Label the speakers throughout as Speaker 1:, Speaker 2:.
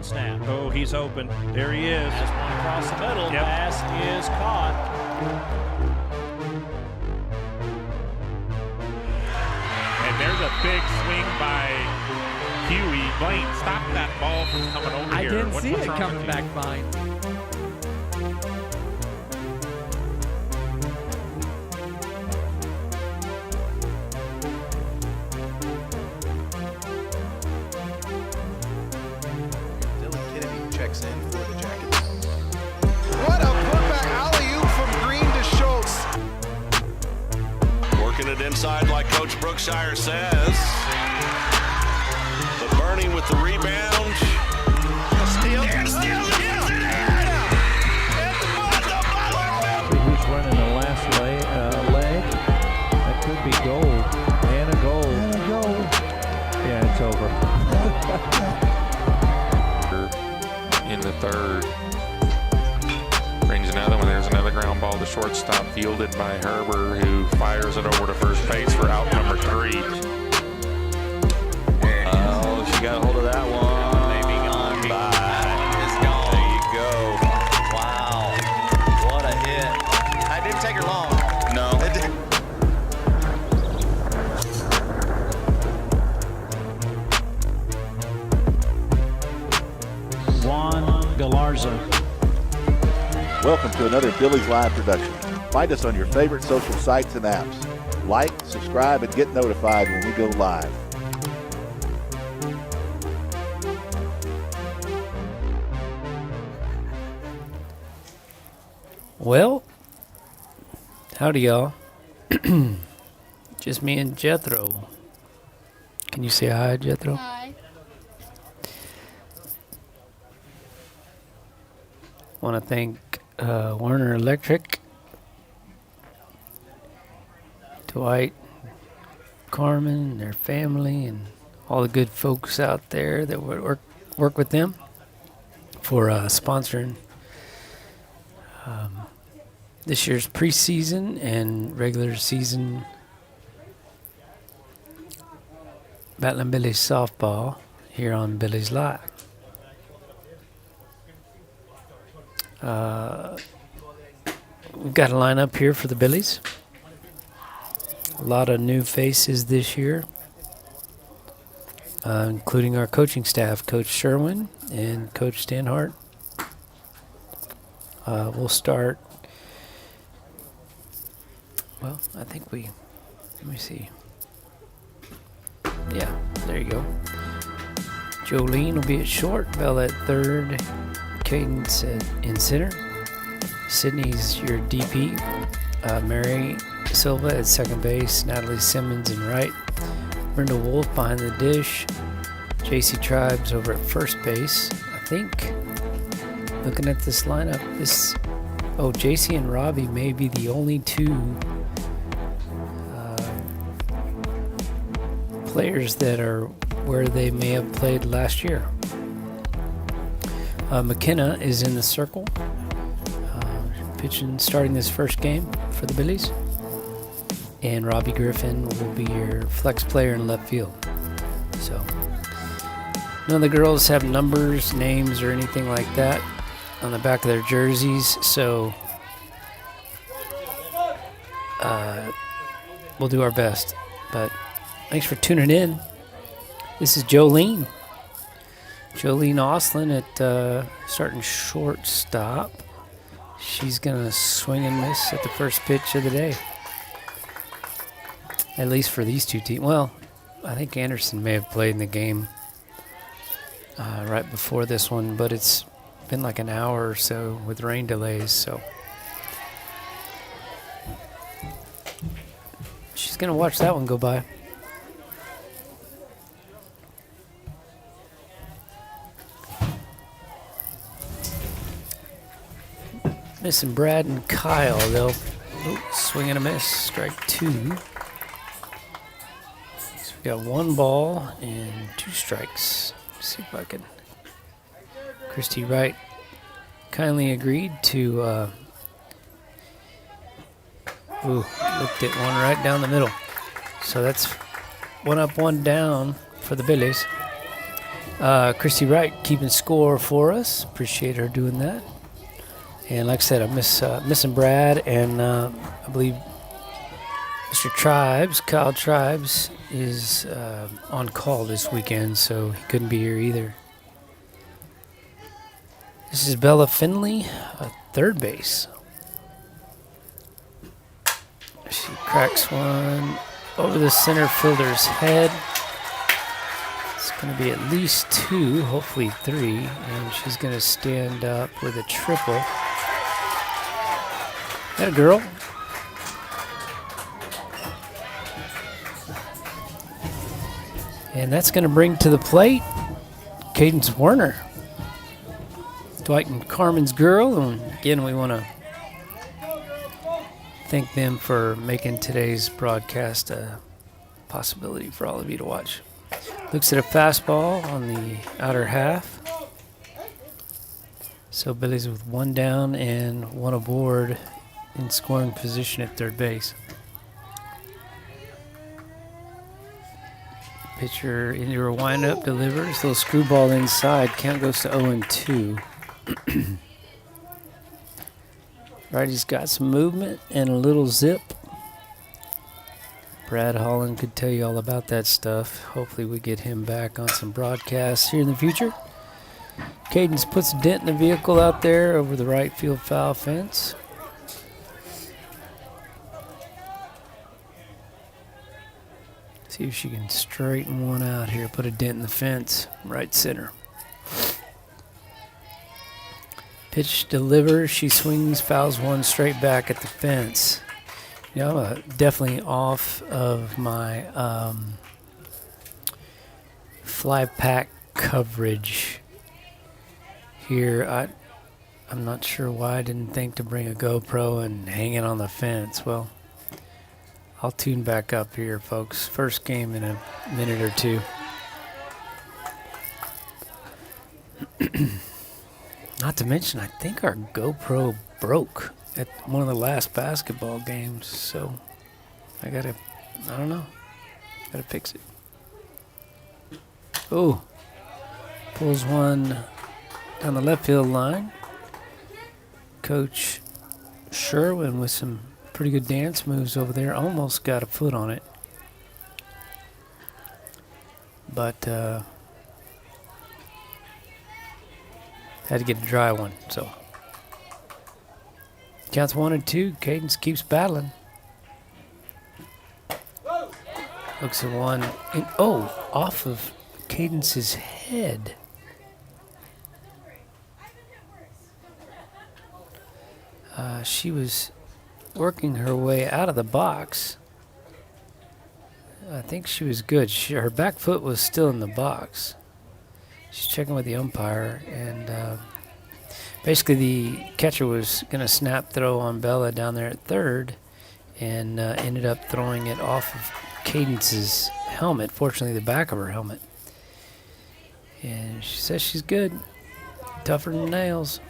Speaker 1: on snap.
Speaker 2: Oh, he's open. There he is.
Speaker 1: Has one across the middle.
Speaker 2: Yep.
Speaker 1: Pass is caught.
Speaker 3: And there's a big swing by Huey. Blaine, stop that ball from coming over
Speaker 4: I
Speaker 3: here.
Speaker 4: didn't
Speaker 3: What's
Speaker 4: see it
Speaker 3: wrong
Speaker 4: coming
Speaker 3: with you?
Speaker 4: back fine.
Speaker 5: Dylan Kennedy checks in for the Jackets. What a putback alley-oop from Green to Schultz.
Speaker 6: Working it inside like Coach Brookshire says. But Bernie with the rebound.
Speaker 5: Steal.
Speaker 6: And steal it is in.
Speaker 7: Who's running the last leg? That could be goal. And a goal. Yeah, it's over.
Speaker 8: In the third. Brings another one. There's another ground ball to shortstop, fielded by Herber, who fires it over to first base for out number 3.
Speaker 6: Oh, she got a hold of that one.
Speaker 1: Maybe gone by.
Speaker 6: It's gone. There you go.
Speaker 1: Wow. What a hit.
Speaker 5: That didn't take her long.
Speaker 6: No.
Speaker 5: It didn't.
Speaker 1: Juan Galarza.
Speaker 9: Welcome to another Billies.Live production. Find us on your favorite social sites and apps. Like, subscribe, and get notified when we go live.
Speaker 4: Well, howdy y'all. Just me and Jethro. Can you say hi, Jethro?
Speaker 10: Hi.
Speaker 4: Want to thank Werner Electric, Dwight, Carmen, their family, and all the good folks out there that would work with them for sponsoring this year's preseason and regular season Battling Billies softball here on Billies.Live. We've got a lineup here for the Billies. A lot of new faces this year, including our coaching staff, Coach Sherwin and Coach Stanhart. We'll start. Well, I think let me see. Yeah, there you go. Jolene will be at short, Bell at third, Cadence in center. Sydney's your DP. Mary Silva at second base, Natalie Simmons in right. Brenda Wolf behind the dish. JC Tribes over at first base. I think, looking at this lineup, JC and Robbie may be the only two players that are where they may have played last year. McKenna is in the circle, pitching, starting this first game for the Billies. And Robbie Griffin will be your flex player in left field. So, none of the girls have numbers, names, or anything like that on the back of their jerseys, so we'll do our best. But thanks for tuning in. This is Jolene Oslin at starting shortstop. She's gonna swing and miss at the first pitch of the day. At least for these two teams. Well, I think Anderson may have played in the game right before this one, but it's been like an hour or so with rain delays, so she's gonna watch that one go by. Missing Brad and Kyle. They'll swing and a miss. Strike 2. So we got 1 ball and 2 strikes. Let's see if I can. Christy Wright kindly agreed to looked at one right down the middle. So that's 1 up, 1 down for the Billies. Christy Wright keeping score for us. Appreciate her doing that. And like I said, I'm missing Brad, and I believe Mr. Tribes, Kyle Tribes, is on call this weekend, so he couldn't be here either. This is Bella Finley, third base. She cracks one over the center fielder's head. It's going to be at least 2, hopefully 3, and she's going to stand up with a triple. That a girl. And that's going to bring to the plate Cadence Werner. Dwight and Carmen's girl. And again, we want to thank them for making today's broadcast a possibility for all of you to watch. Looks at a fastball on the outer half. So Billy's with 1 down and 1 aboard in scoring position at third base. Pitcher into her windup, delivers. Little screwball inside. Count goes to 0-2. Righty's got some movement and a little zip. Brad Holland could tell you all about that stuff. Hopefully we get him back on some broadcasts here in the future. Cadence puts a dent in the vehicle out there over the right field foul fence. See if she can straighten one out here. Put a dent in the fence, right center. Pitch delivers. She swings, fouls one straight back at the fence. You know, I'm definitely off of my fly pack coverage here. I'm not sure why I didn't think to bring a GoPro and hang it on the fence. Well, I'll tune back up here, folks. First game in a minute or two. Not to mention, I think our GoPro broke at one of the last basketball games, so I don't know, gotta fix it. Oh, pulls one down the left field line. Coach Sherwin with some pretty good dance moves over there. Almost got a foot on it. But had to get a dry one, so. Counts 1-2. Cadence keeps battling. Looks at one. And, off of Cadence's head. She was working her way out of the box. I think she was good. Her back foot was still in the box. She's checking with the umpire, and basically the catcher was going to snap throw on Bella down there at third, and ended up throwing it off of Cadence's helmet, fortunately the back of her helmet. And she says she's good, tougher than nails.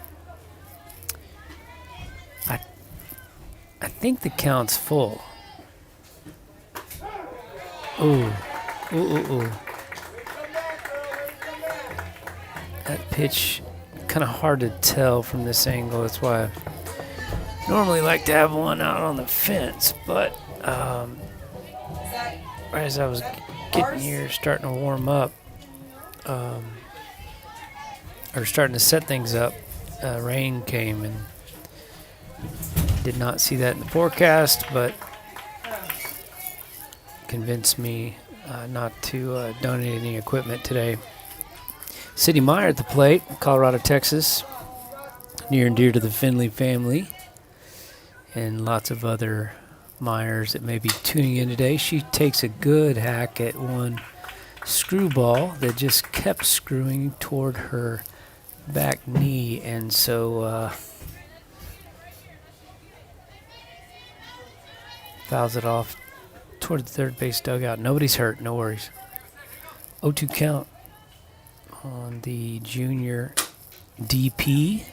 Speaker 4: I think the count's full. Ooh. That pitch, kind of hard to tell from this angle. That's why I normally like to have one out on the fence. But right as I was getting here, starting to warm up, or starting to set things up, rain came, and did not see that in the forecast, but convinced me not to donate any equipment today. Sidney Meyer at the plate, Colorado, Texas, near and dear to the Finley family, and lots of other Meyers that may be tuning in today. She takes a good hack at one screwball that just kept screwing toward her back knee, and so fouls it off toward the third base dugout. Nobody's hurt, no worries. 0-2 count on the junior DP.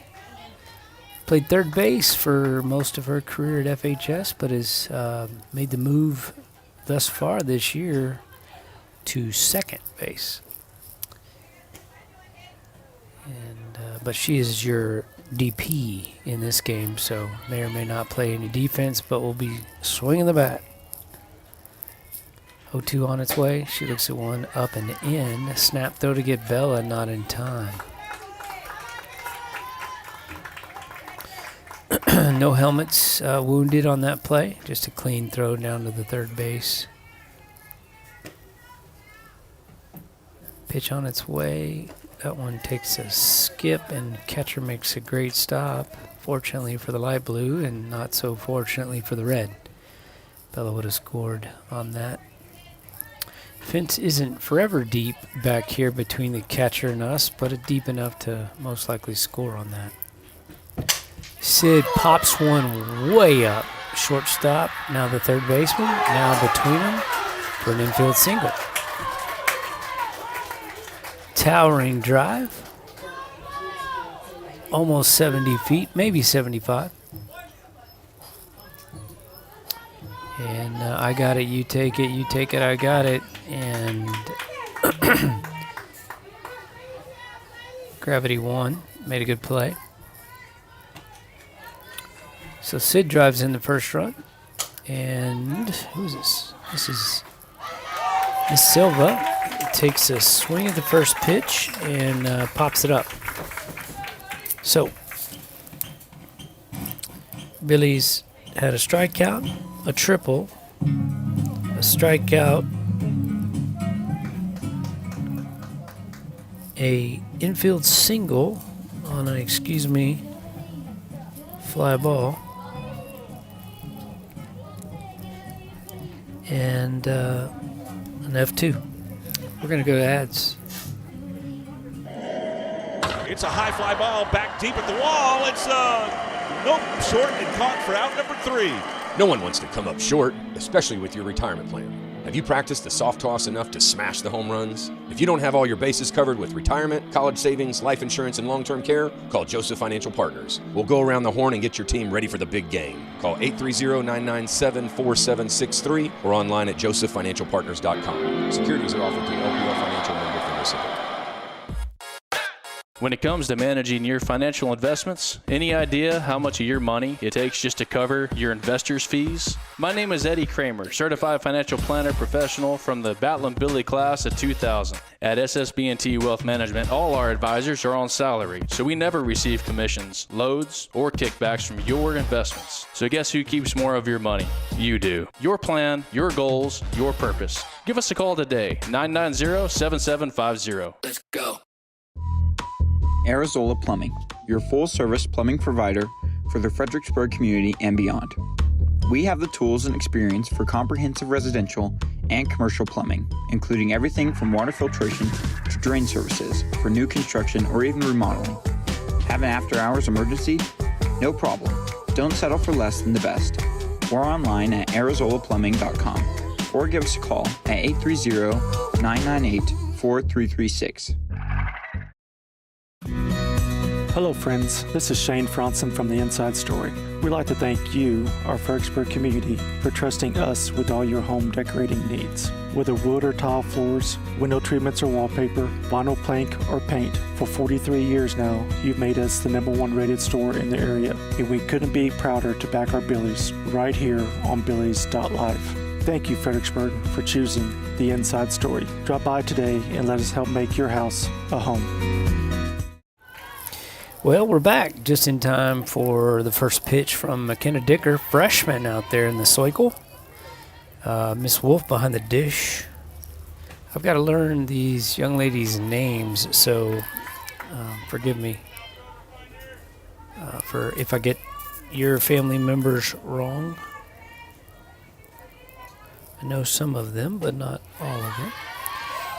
Speaker 4: Played third base for most of her career at FHS, but has made the move thus far this year to second base. But she is your DP in this game, so may or may not play any defense, but will be swinging the bat. 0-2 on its way. She looks at one up and in. Snap throw to get Bella, not in time. No helmets wounded on that play. Just a clean throw down to the third base. Pitch on its way. That one takes a skip, and catcher makes a great stop. Fortunately for the light blue, and not so fortunately for the red. Bella would have scored on that. Fence isn't forever deep back here between the catcher and us, but it's deep enough to most likely score on that. Sid pops one way up. Shortstop, now the third baseman, now between them for an infield single. Towering drive. Almost 70 feet, maybe 75. And I got it, you take it, I got it. And Gravity won, made a good play. So Sid drives in the first run. And who is this? This is Miss Silva. Takes a swing at the first pitch and pops it up. So Billy's had a strikeout, a triple, a strikeout, a infield single on an, fly ball, and an F2. We're going to go to ads.
Speaker 2: It's a high fly ball back deep at the wall. It's nope, short and caught for out number 3.
Speaker 10: No one wants to come up short, especially with your retirement plan. Have you practiced the soft toss enough to smash the home runs? If you don't have all your bases covered with retirement, college savings, life insurance, and long-term care, call Joseph Financial Partners. We'll go around the horn and get your team ready for the big game. Call 830-997-4763 or online at josephfinancialpartners.com. Securities are offered through LPL Financial, member FINRA SIPC.
Speaker 11: When it comes to managing your financial investments, any idea how much of your money it takes just to cover your investors' fees? My name is Eddie Kramer, certified financial planner professional from the Batlin Billy class of 2000. At SSB&T Wealth Management, all our advisors are on salary, so we never receive commissions, loads, or kickbacks from your investments. So guess who keeps more of your money? You do. Your plan, your goals, your purpose. Give us a call today, 990-7750.
Speaker 12: Let's go. Arizola Plumbing, your full-service plumbing provider for the Fredericksburg community and beyond. We have the tools and experience for comprehensive residential and commercial plumbing, including everything from water filtration to drain services for new construction or even remodeling. Have an after-hours emergency? No problem. Don't settle for less than the best. We're online at arizolaplumbing.com or give us a call at 830-998-4336.
Speaker 13: Hello friends, this is Shane Franson from The Inside Story. We'd like to thank you, our Fredericksburg community, for trusting us with all your home decorating needs. Whether wood or tile floors, window treatments or wallpaper, vinyl plank or paint, for 43 years now, you've made us the #1 rated store in the area, and we couldn't be prouder to back our Billies right here on Billies.Live. Thank you, Fredericksburg, for choosing The Inside Story. Drop by today and let us help make your house a home.
Speaker 4: Well, we're back just in time for the first pitch from McKenna Dicker, freshman out there in the cycle. Miss Wolf behind the dish. I've got to learn these young ladies' names, so forgive me for if I get your family members wrong. I know some of them, but not all of them.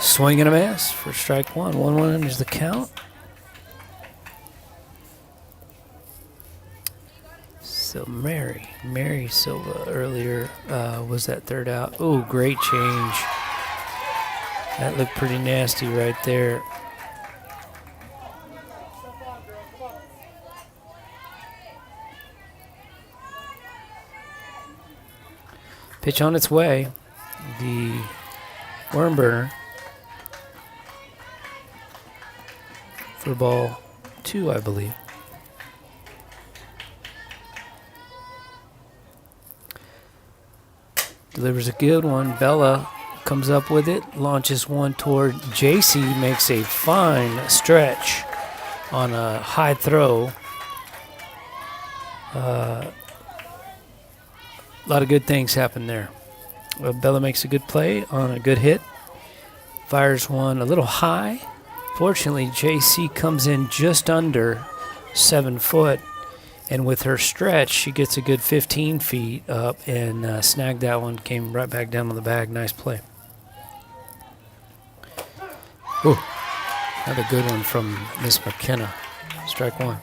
Speaker 4: Swing and a miss for strike one. 1-1 is the count. So Mary Silva earlier was that third out. Oh, great change. That looked pretty nasty right there. Pitch on its way. The worm burner for ball 2, I believe. Delivers a good one. Bella comes up with it, launches one toward JC, makes a fine stretch on a high throw. A lot of good things happen there. Bella makes a good play on a good hit. Fires one a little high. Fortunately, JC comes in just under 7 foot. And with her stretch, she gets a good 15 feet up and snagged that one. Came right back down on the bag. Nice play. Ooh, another good one from Miss McKenna. Strike one.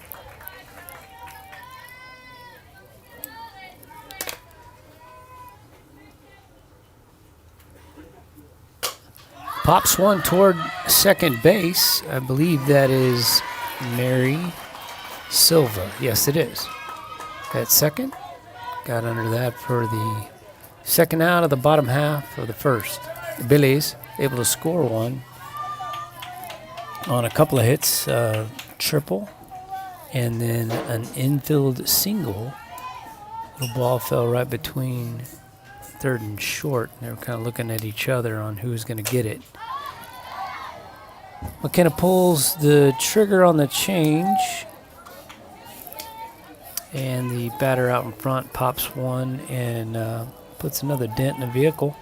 Speaker 4: Pops one toward second base. I believe that is Mary Silva. Yes, it is. At second. Got under that for the second out of the bottom half of the first. The Billies able to score one on a couple of hits, triple, and then an infield single. The ball fell right between third and short. They were kind of looking at each other on who's going to get it. McKenna pulls the trigger on the change, and the batter out in front pops one and puts another dent in the vehicle.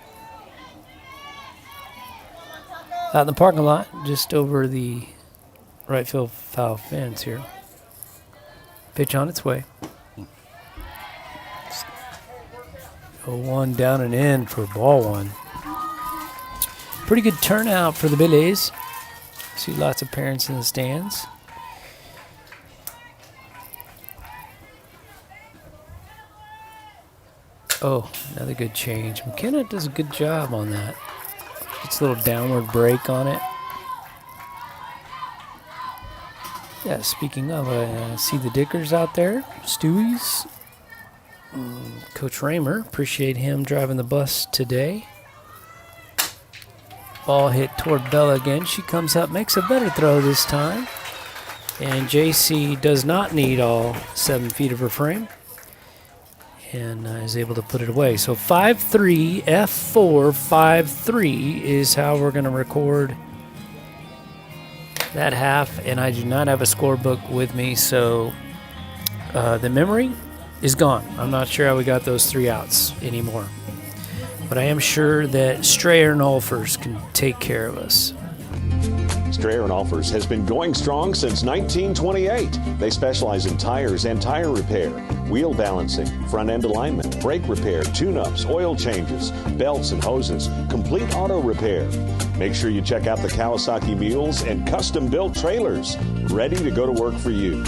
Speaker 4: Out in the parking lot, just over the right field foul fence here. Pitch on its way. 0-1 down and in for ball one. Pretty good turnout for the Billies. See lots of parents in the stands. Oh, another good change. McKenna does a good job on that. Gets a little downward break on it. Yeah, speaking of, I see the Dickers out there. Stewie's. Coach Raymer, appreciate him driving the bus today. Ball hit toward Bella again. She comes up, makes a better throw this time. And JC does not need all 7 feet of her frame. And is able to put it away. So 5-3, F4, 5-3 is how we're going to record that half. And I do not have a scorebook with me, so the memory is gone. I'm not sure how we got those 3 outs anymore. But I am sure that Strayer and Olfers can take care of us.
Speaker 14: Strayer & Olfers has been going strong since 1928. They specialize in tires and tire repair, wheel balancing, front-end alignment, brake repair, tune-ups, oil changes, belts and hoses, complete auto repair. Make sure you check out the Kawasaki mules and custom-built trailers, ready to go to work for you.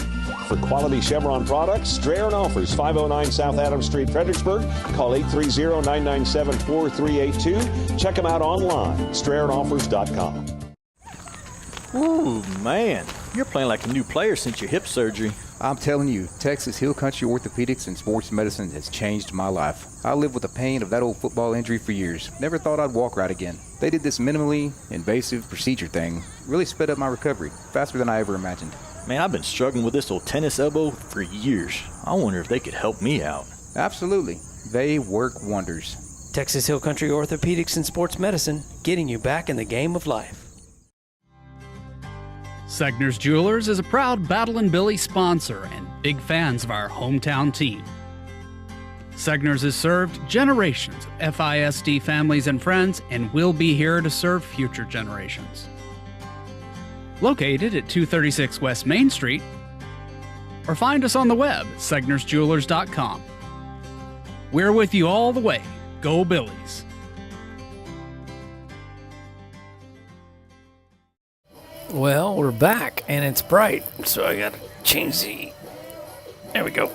Speaker 14: For quality Chevron products, Strayer & Olfers, 509 South Adams Street, Fredericksburg. Call 830-997-4382. Check them out online, StrayerandOlfers.com.
Speaker 15: Ooh, man, you're playing like a new player since your hip surgery.
Speaker 16: I'm telling you, Texas Hill Country Orthopedics and Sports Medicine has changed my life. I lived with the pain of that old football injury for years. Never thought I'd walk right again. They did this minimally invasive procedure thing. Really sped up my recovery, faster than I ever imagined.
Speaker 15: Man, I've been struggling with this old tennis elbow for years. I wonder if they could help me out.
Speaker 16: Absolutely. They work wonders.
Speaker 4: Texas Hill Country Orthopedics and Sports Medicine, getting you back in the game of life.
Speaker 17: Segner's Jewelers is a proud Battle and Billy sponsor and big fans of our hometown team. Segner's has served generations of FISD families and friends and will be here to serve future generations. Located at 236 West Main Street, or find us on the web at segnersjewelers.com. We're with you all the way. Go Billies!
Speaker 4: Well, we're back, and it's bright, so I got to change the... There we go.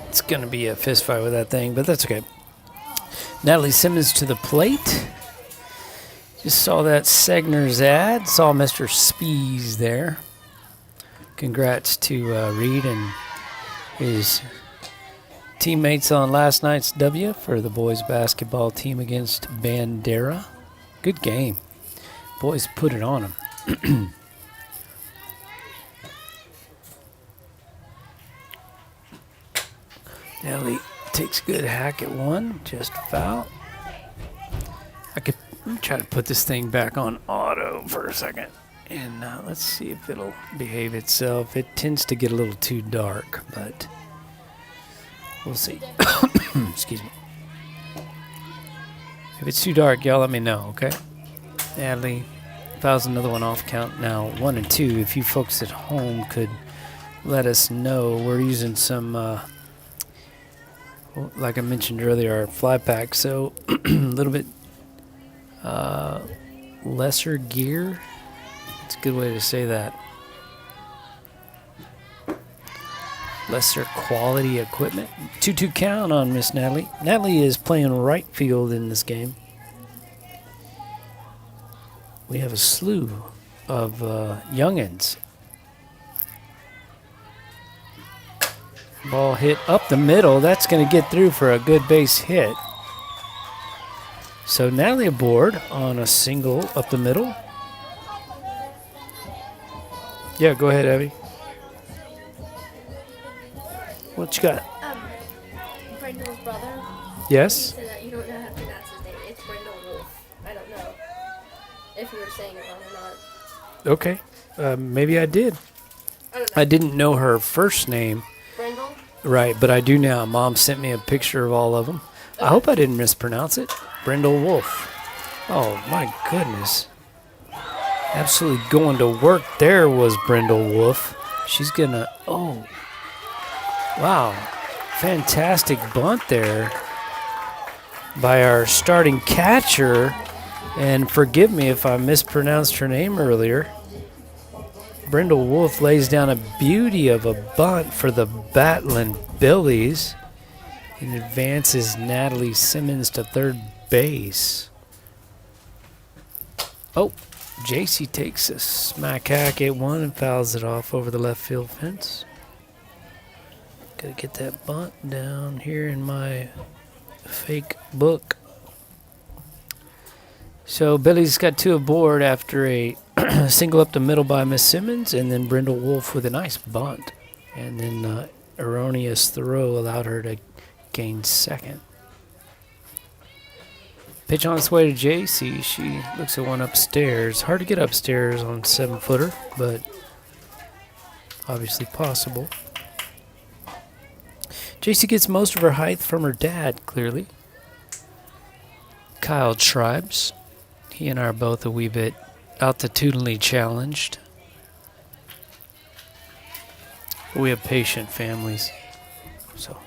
Speaker 4: It's going to be a fist fight with that thing, but that's okay. Natalie Simmons to the plate. Just saw that Segner's ad. Saw Mr. Spees there. Congrats to Reed and his teammates on last night's W for the boys basketball team against Bandera. Good game. Boys put it on them. Nelly takes a good hack at one, just foul. Let me try to put this thing back on auto for a second. And let's see if it'll behave itself. It tends to get a little too dark, but we'll see. Excuse me. If it's too dark, y'all let me know, okay? Natalie fouls another one off count now 1 and 2. If you folks at home could let us know. We're using some, like I mentioned earlier, our fly pack, so a little bit lesser gear. It's a good way to say that. Lesser quality equipment. 2-2 count on Miss Natalie. Natalie is playing right field in this game. We have a slew of youngins. Ball hit up the middle. That's going to get through for a good base hit. So Natalie aboard on a single up the middle. Yeah, go ahead, Abby. What you got?
Speaker 18: Brendel's brother.
Speaker 4: Yes?
Speaker 18: He said that you don't know how to pronounce his name. It's Brendel Wolf. I don't know if you were saying it wrong or not.
Speaker 4: Okay. Maybe I did. I didn't know her first name.
Speaker 18: Brendel?
Speaker 4: Right, but I do now. Mom sent me a picture of all of them. I hope I didn't mispronounce it. Brendel Wolf. Oh, my goodness. Absolutely going to work there was Brendel Wolf. She's going to... Oh. Wow. Fantastic bunt there by our starting catcher. And forgive me if I mispronounced her name earlier. Brendel Wolf lays down a beauty of a bunt for the Battling Billies and advances Natalie Simmons to third base. Oh, JC takes a smack hack at one and fouls it off over the left field fence. Gotta get that bunt down here in my fake book. So Billy's got 2 aboard after a single up the middle by Miss Simmons, and then Brendel Wolf with a nice bunt. And then erroneous throw allowed her to gain second. Pitch on its way to JC. She looks at one upstairs. Hard to get upstairs on 7-footer, but obviously possible. JC gets most of her height from her dad, clearly. Kyle Tribes. He and I are both a wee bit altitudinally challenged. But we have patient families. So.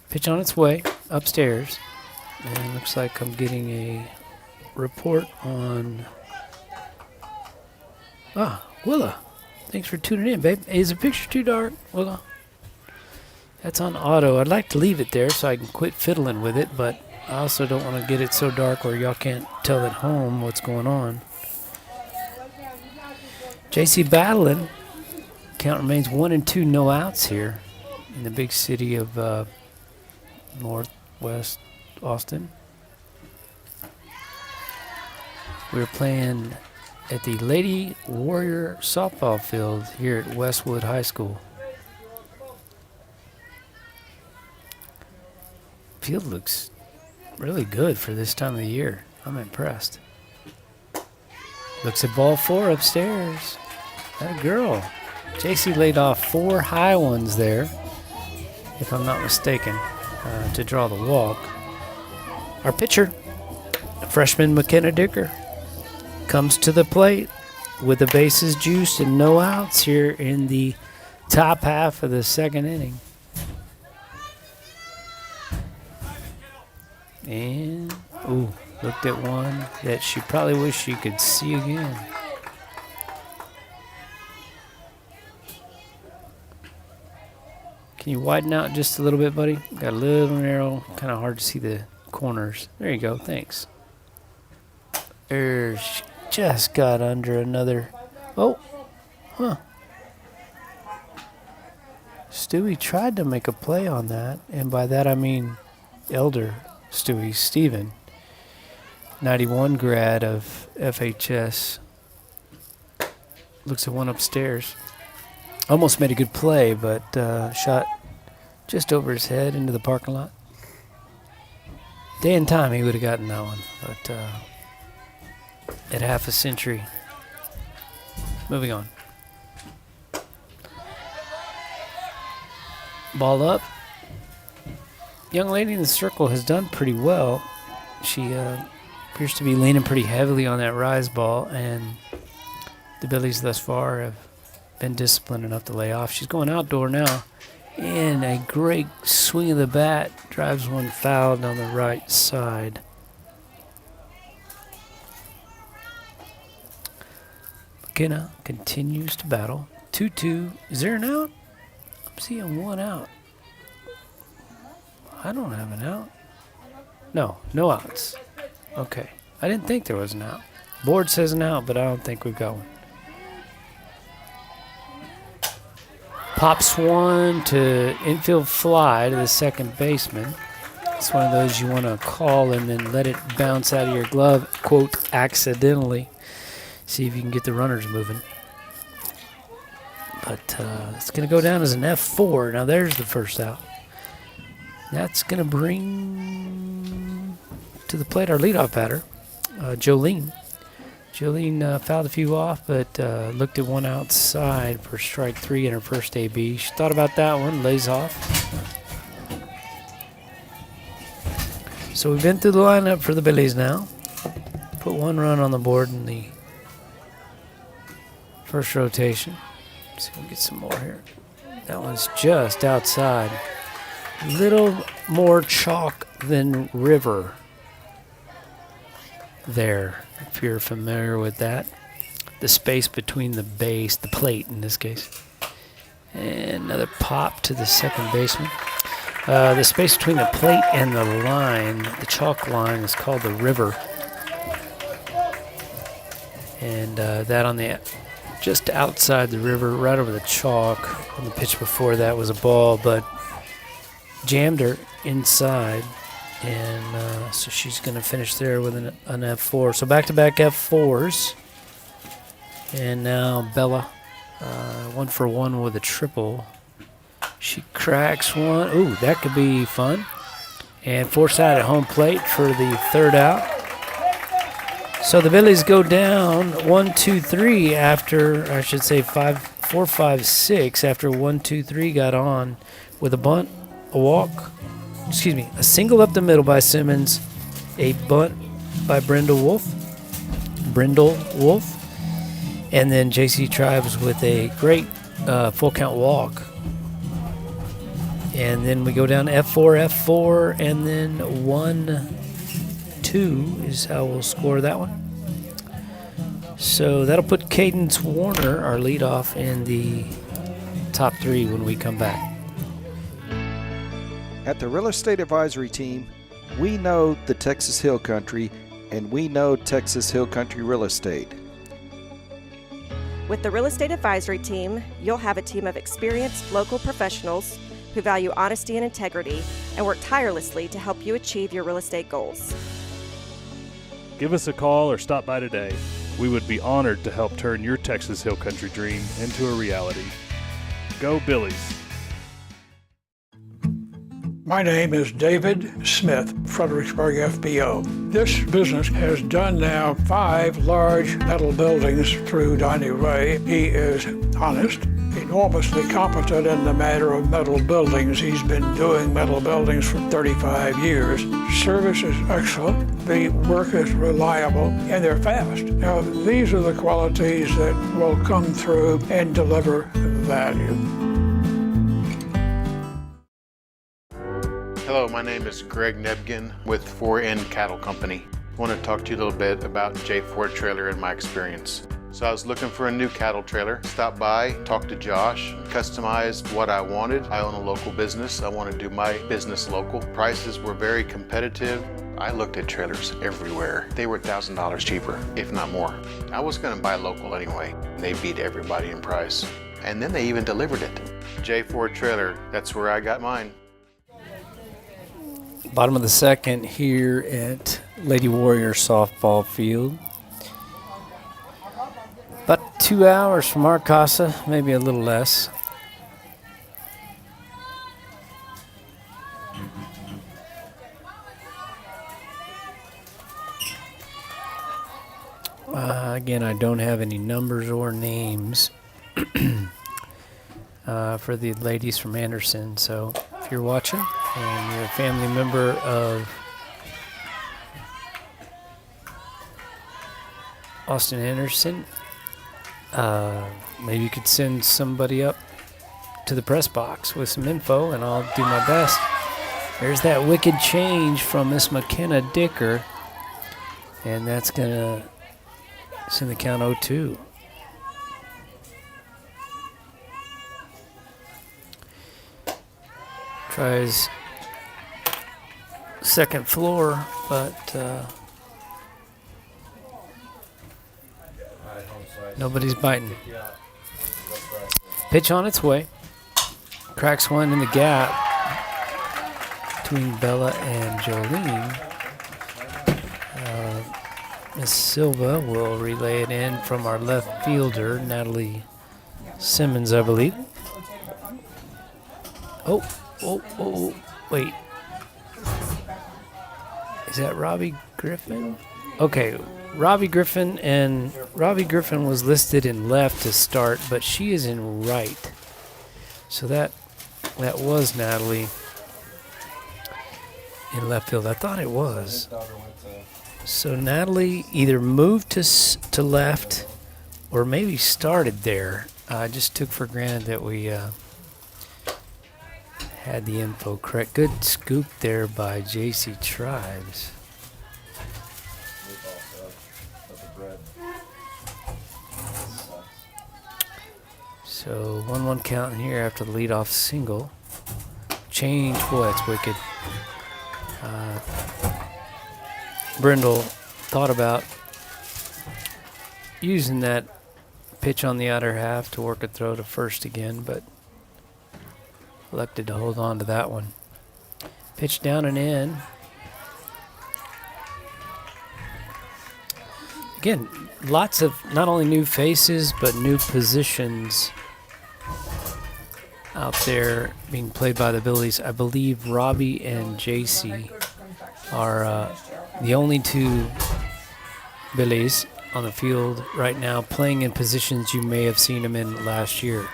Speaker 4: Pitch on its way upstairs. And looks like I'm getting a report on... Willa. Thanks for tuning in, babe. Is the picture too dark, Willa? That's on auto. I'd like to leave it there so I can quit fiddling with it, but I also don't want to get it so dark where y'all can't tell at home what's going on. JC battling. Count remains 1 and 2, no outs here in the big city of Northwest Austin. We're playing at the Lady Warrior softball field here at Westwood High School. Field looks really good for this time of the year. I'm impressed. Looks at ball 4 upstairs. That girl. JC laid off 4 high ones there, if I'm not mistaken, to draw the walk. Our pitcher, freshman McKenna Dicker, comes to the plate with the bases juiced and no outs here in the top half of the second inning. And, looked at one that she probably wished she could see again. Can you widen out just a little bit, buddy? Got a little narrow, kind of hard to see the corners. There you go, thanks. She just got under another. Stewie tried to make a play on that, and by that I mean Elder Stewie, Steven, 91 grad of FHS. Looks at one upstairs. Almost made a good play, but shot just over his head into the parking lot. Day and time, he would have gotten that one, but at half a century. Moving on. Ball up. Young lady in the circle has done pretty well. She appears to be leaning pretty heavily on that rise ball, and the Billies thus far have been disciplined enough to lay off. She's going outdoor now, and a great swing of the bat drives one foul down the right side. McKenna continues to battle. 2-2. Is there an out? I'm seeing one out. I don't have an out. No outs. Okay. I didn't think there was an out. Board says an out, but I don't think we've got one. Pops one to infield fly to the second baseman. It's one of those you want to call and then let it bounce out of your glove, quote, accidentally. See if you can get the runners moving. But it's going to go down as an F4. Now there's the first out. That's going to bring to the plate our leadoff batter, Jolene. Jolene fouled a few off, but looked at one outside for strike 3 in her first AB. She thought about that one, lays off. So we've been through the lineup for the Billies now. Put one run on the board in the first rotation. Let's see if we can get some more here. That one's just outside. Little more chalk than river there, if you're familiar with that. The space between the base, the plate in this case. And another pop to the second baseman. The space between the plate and the line, the chalk line, is called the river. And that on the just outside the river, right over the chalk. On the pitch before that was a ball, but jammed her inside, and so she's going to finish there with an F4. So back-to-back F4s, and now Bella, 1 for 1 with a triple. She cracks one. Ooh, that could be fun. And force out at home plate for the third out. So the Billies go down 1-2-3 after, I should say 4-5-6 after 1-2-3 got on with a bunt, a walk, a single up the middle by Simmons, a bunt by Brindle Wolf, and then J.C. Tribes with a great full count walk. And then we go down F4, and then 1-2 is how we'll score that one. So that'll put Cadence Warner, our leadoff, in the top 3 when we come back.
Speaker 5: At the Real Estate Advisory Team, we know the Texas Hill Country, and we know Texas Hill Country Real Estate.
Speaker 19: With the Real Estate Advisory Team, you'll have a team of experienced local professionals who value honesty and integrity and work tirelessly to help you achieve your real estate goals.
Speaker 20: Give us a call or stop by today. We would be honored to help turn your Texas Hill Country dream into a reality. Go Billies!
Speaker 21: My name is David Smith, Fredericksburg FBO. This business has done now 5 large metal buildings through Donnie Ray. He is honest, enormously competent in the matter of metal buildings. He's been doing metal buildings for 35 years. Service is excellent, the work is reliable, and they're fast. Now, these are the qualities that will come through and deliver value.
Speaker 22: Hello, my name is Greg Nebgen with 4N Cattle Company. I want to talk to you a little bit about J4 Trailer and my experience. So I was looking for a new cattle trailer, stopped by, talked to Josh, customized what I wanted. I own a local business. I want to do my business local. Prices were very competitive. I looked at trailers everywhere. They were $1,000 cheaper, if not more. I was going to buy local anyway. They beat everybody in price. And then they even delivered it. J4 Trailer, that's where I got mine.
Speaker 4: Bottom of the second here at Lady Warrior softball field. About 2 hours from our casa, maybe a little less. Again, I don't have any numbers or names for the ladies from Anderson. So if you're watching and you're a family member of Austin Anderson, maybe you could send somebody up to the press box with some info, and I'll do my best. There's that wicked change from Miss McKenna Dicker, and that's going to send the count 0-2. Tries second floor, but nobody's biting. Pitch on its way. Cracks one in the gap between Bella and Jolene. Miss Silva will relay it in from our left fielder, Natalie Simmons, I believe. Oh, wait. Is that Robbie Griffin? Okay, Robbie Griffin was listed in left to start, but she is in right. So that was Natalie in left field. I thought it was. So Natalie either moved to left or maybe started there. I just took for granted that we had the info correct. Good scoop there by JC Tribes. So 1-1 count here after the leadoff single. Change, boy, that's wicked. Brindle thought about using that pitch on the outer half to work a throw to first again, but elected to hold on to that one. Pitch down and in. Again, lots of not only new faces, but new positions out there being played by the Billies. I believe Robbie and JC are the only two Billies on the field right now playing in positions you may have seen them in last year.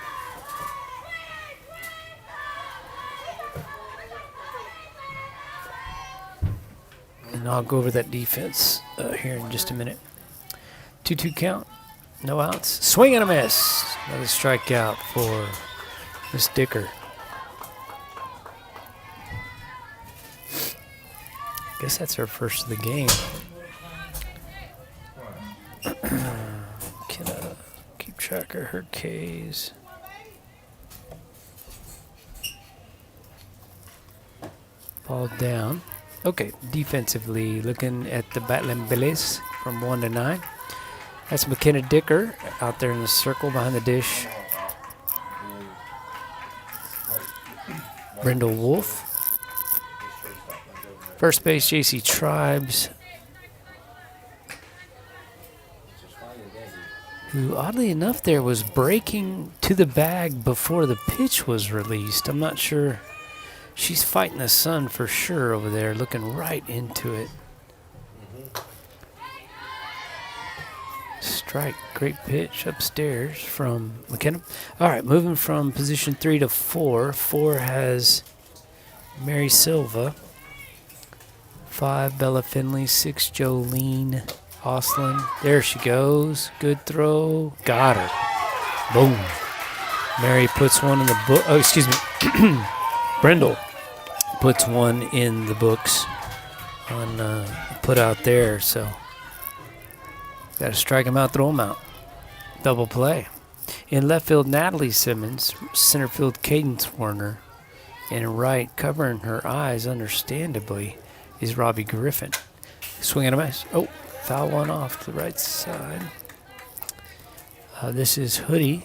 Speaker 4: And I'll go over that defense here in just a minute. 2-2 count, no outs. Swing and a miss. Another strikeout for Miss Dicker. Guess that's her first of the game. Can keep track of her Ks. Ball down. Okay, defensively, looking at the Battling Billies from 1 to 9. That's McKenna Dicker out there in the circle behind the dish. Brindle Wolf. First base, JC Tribes, who oddly enough there was breaking to the bag before the pitch was released. I'm not sure. She's fighting the sun for sure over there, looking right into it. Strike, great pitch upstairs from McKenna. All right, moving from position 3 to 4. 4 has Mary Silva. 5, Bella Finley. 6, Jolene Oslin. There she goes. Good throw. Got her. Boom. Mary puts one in the book. Oh, excuse me. Brindle puts one in the books on put out there. So got to strike him out, throw him out. Double play. In left field, Natalie Simmons. Center field, Cadence Warner. And in right, covering her eyes, understandably, is Robbie Griffin. Swing and a miss. Oh, foul one off to the right side. This is Hoodie.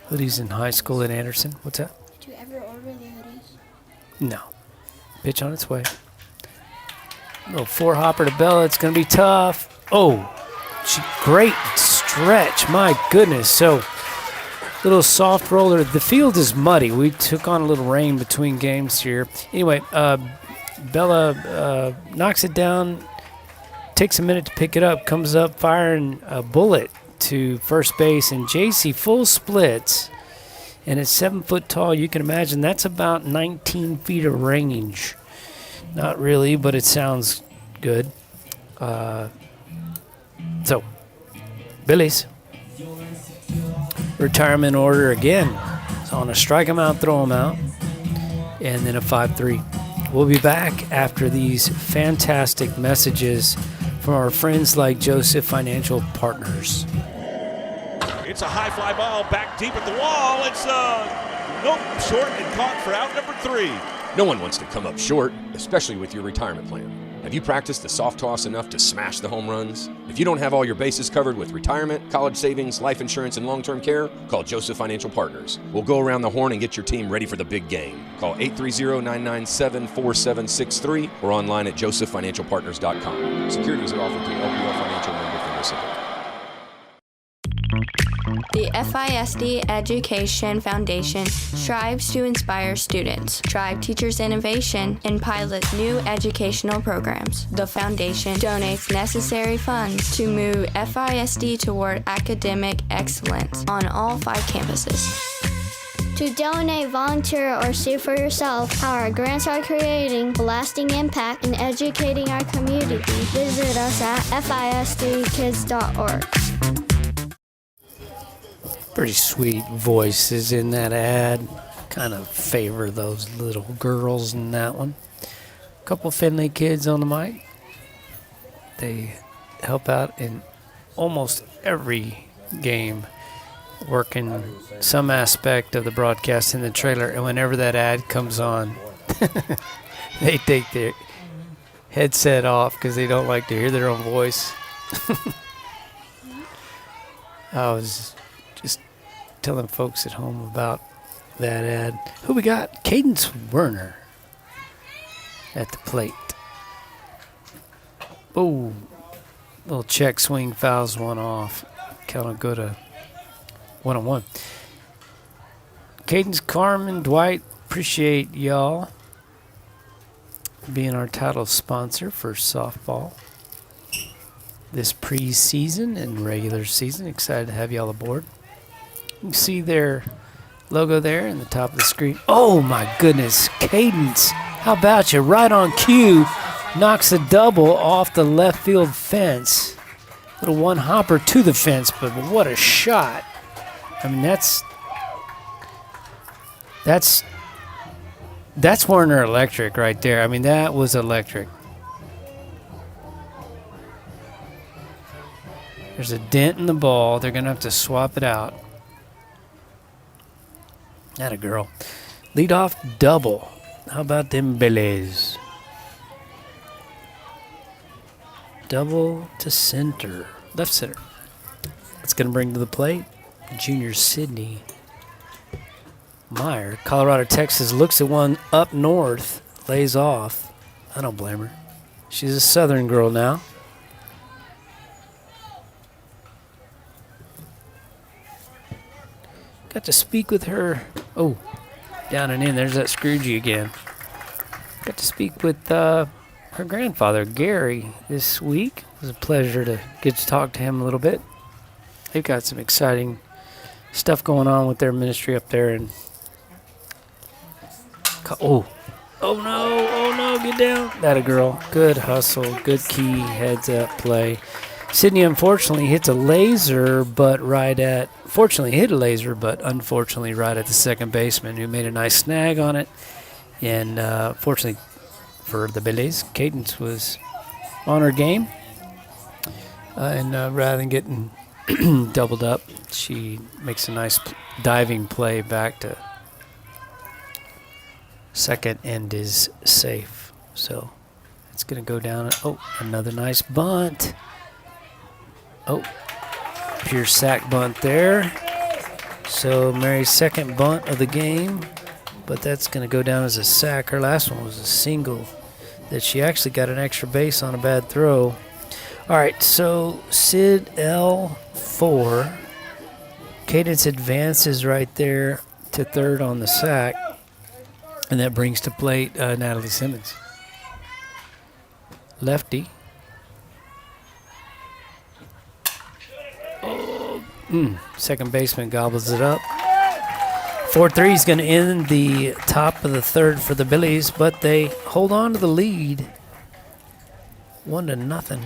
Speaker 4: Hoodie's in high school at Anderson. What's that?
Speaker 18: Do you ever order the hoodies?
Speaker 4: No. Pitch on its way. Little 4-hopper to Bella. It's going to be tough. Oh, great stretch. My goodness. So, little soft roller. The field is muddy. We took on a little rain between games here. Anyway, Bella knocks it down, takes a minute to pick it up, comes up firing a bullet to first base, and JC full splits. And it's 7 foot tall. You can imagine that's about 19 feet of range. Not really, but it sounds good. So, Billies. Retirement order again. So on a strike them out, throw them out, and then a 5-3. We'll be back after these fantastic messages from our friends like Joseph Financial Partners.
Speaker 2: It's a high fly ball back deep at the wall. It's nope, short and caught for out number 3.
Speaker 10: No one wants to come up short, especially with your retirement plan. Have you practiced the soft toss enough to smash the home runs? If you don't have all your bases covered with retirement, college savings, life insurance, and long-term care, call Joseph Financial Partners. We'll go around the horn and get your team ready for the big game. Call 830-997-4763 or online at josephfinancialpartners.com. Securities are offered through LPL Financial Member FINRA.
Speaker 3: The FISD Education Foundation strives to inspire students, drive teachers' innovation, and pilot new educational programs. The foundation donates necessary funds to move FISD toward academic excellence on all 5 campuses.
Speaker 7: To donate, volunteer, or see for yourself how our grants are creating a lasting impact in educating our community, visit us at fisdkids.org.
Speaker 4: Pretty sweet voices in that ad. Kind of favor those little girls in that one. A couple Finley kids on the mic. They help out in almost every game, working some aspect of the broadcast in the trailer. And whenever that ad comes on, they take their headset off because they don't like to hear their own voice. I was just telling folks at home about that ad. Who we got? Cadence Werner at the plate. Oh, little check swing, fouls one off. Count will go to 1-1. Cadence, Carmen, Dwight, appreciate y'all being our title sponsor for softball this preseason and regular season. Excited to have y'all aboard. You can see their logo there in the top of the screen. Oh my goodness, Cadence, how about you? Right on cue, knocks a double off the left field fence. Little one hopper to the fence, but what a shot. I mean, that's Werner Electric right there. I mean, that was electric. There's a dent in the ball. They're going to have to swap it out. Atta girl. Leadoff double. How about them Billies? Double to center. Left center. It's going to bring to the plate junior Sydney Meyer. Colorado, Texas looks at one up north. Lays off. I don't blame her. She's a southern girl now. Got to speak with her. Oh, down and in. There's that Scroogey again. Got to speak with her grandfather, Gary, this week. It was a pleasure to get to talk to him a little bit. They've got some exciting stuff going on with their ministry up there. And oh no, get down. That a girl. Good hustle, good key, heads up play. Sydney unfortunately hits a laser, but unfortunately right at the second baseman, who made a nice snag on it. And fortunately for the Billies, Cadence was on her game. And rather than getting doubled up, she makes a nice diving play back to second and is safe. So it's going to go down. Oh, another nice bunt. Oh, pure sack bunt there. So Mary's second bunt of the game, but that's going to go down as a sack. Her last one was a single that she actually got an extra base on a bad throw. All right, so Sid L4. Cadence advances right there to third on the sack. And that brings to plate Natalie Simmons. Lefty. Second baseman gobbles it up. 4-3 is going to end the top of the third for the Billies, but they hold on to the lead. 1-0.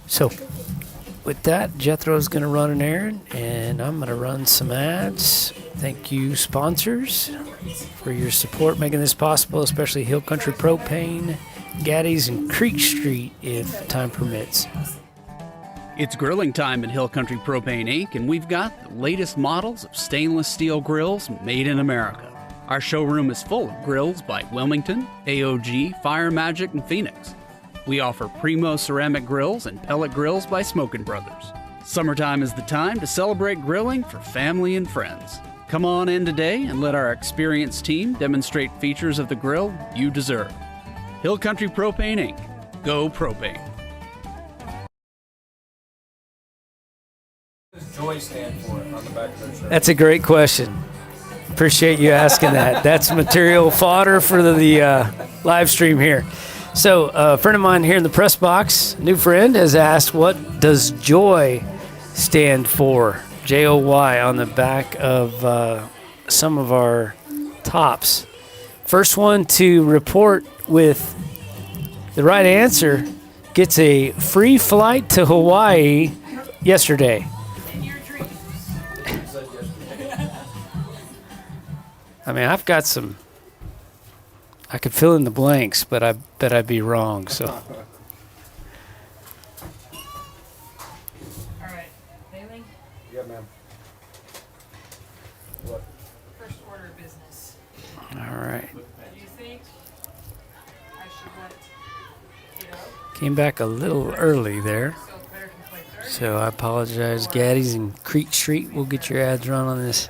Speaker 4: So, with that, Jethro's going to run an errand, and I'm going to run some ads. Thank you, sponsors, for your support making this possible, especially Hill Country Propane, Gaddy's, and Creek Street, if time permits.
Speaker 17: It's grilling time at Hill Country Propane Inc., and we've got the latest models of stainless steel grills made in America. Our showroom is full of grills by Wilmington, AOG, Fire Magic, and Phoenix. We offer Primo ceramic grills and pellet grills by Smokin' Brothers. Summertime is the time to celebrate grilling for family and friends. Come on in today and let our experienced team demonstrate features of the grill you deserve. Hill Country Propane Inc. Go Propane.
Speaker 6: What does joy stand for on the back of their shirt?
Speaker 4: That's a great question. Appreciate you asking that. That's material fodder for the live stream here. So a friend of mine here in the press box, new friend, has asked, what does joy stand for? J-O-Y on the back of some of our tops. First one to report with the right answer gets a free flight to Hawaii yesterday. I mean, I've got some... I could fill in the blanks, but I bet I'd be wrong, so...
Speaker 6: All
Speaker 8: right, Bailey?
Speaker 6: Yeah, ma'am. What?
Speaker 8: First order of business.
Speaker 4: All right.
Speaker 8: Do you think I should let it go?
Speaker 4: Came back a little early there. So I apologize. Gaddy's and Creek Street. We'll get your ads run on this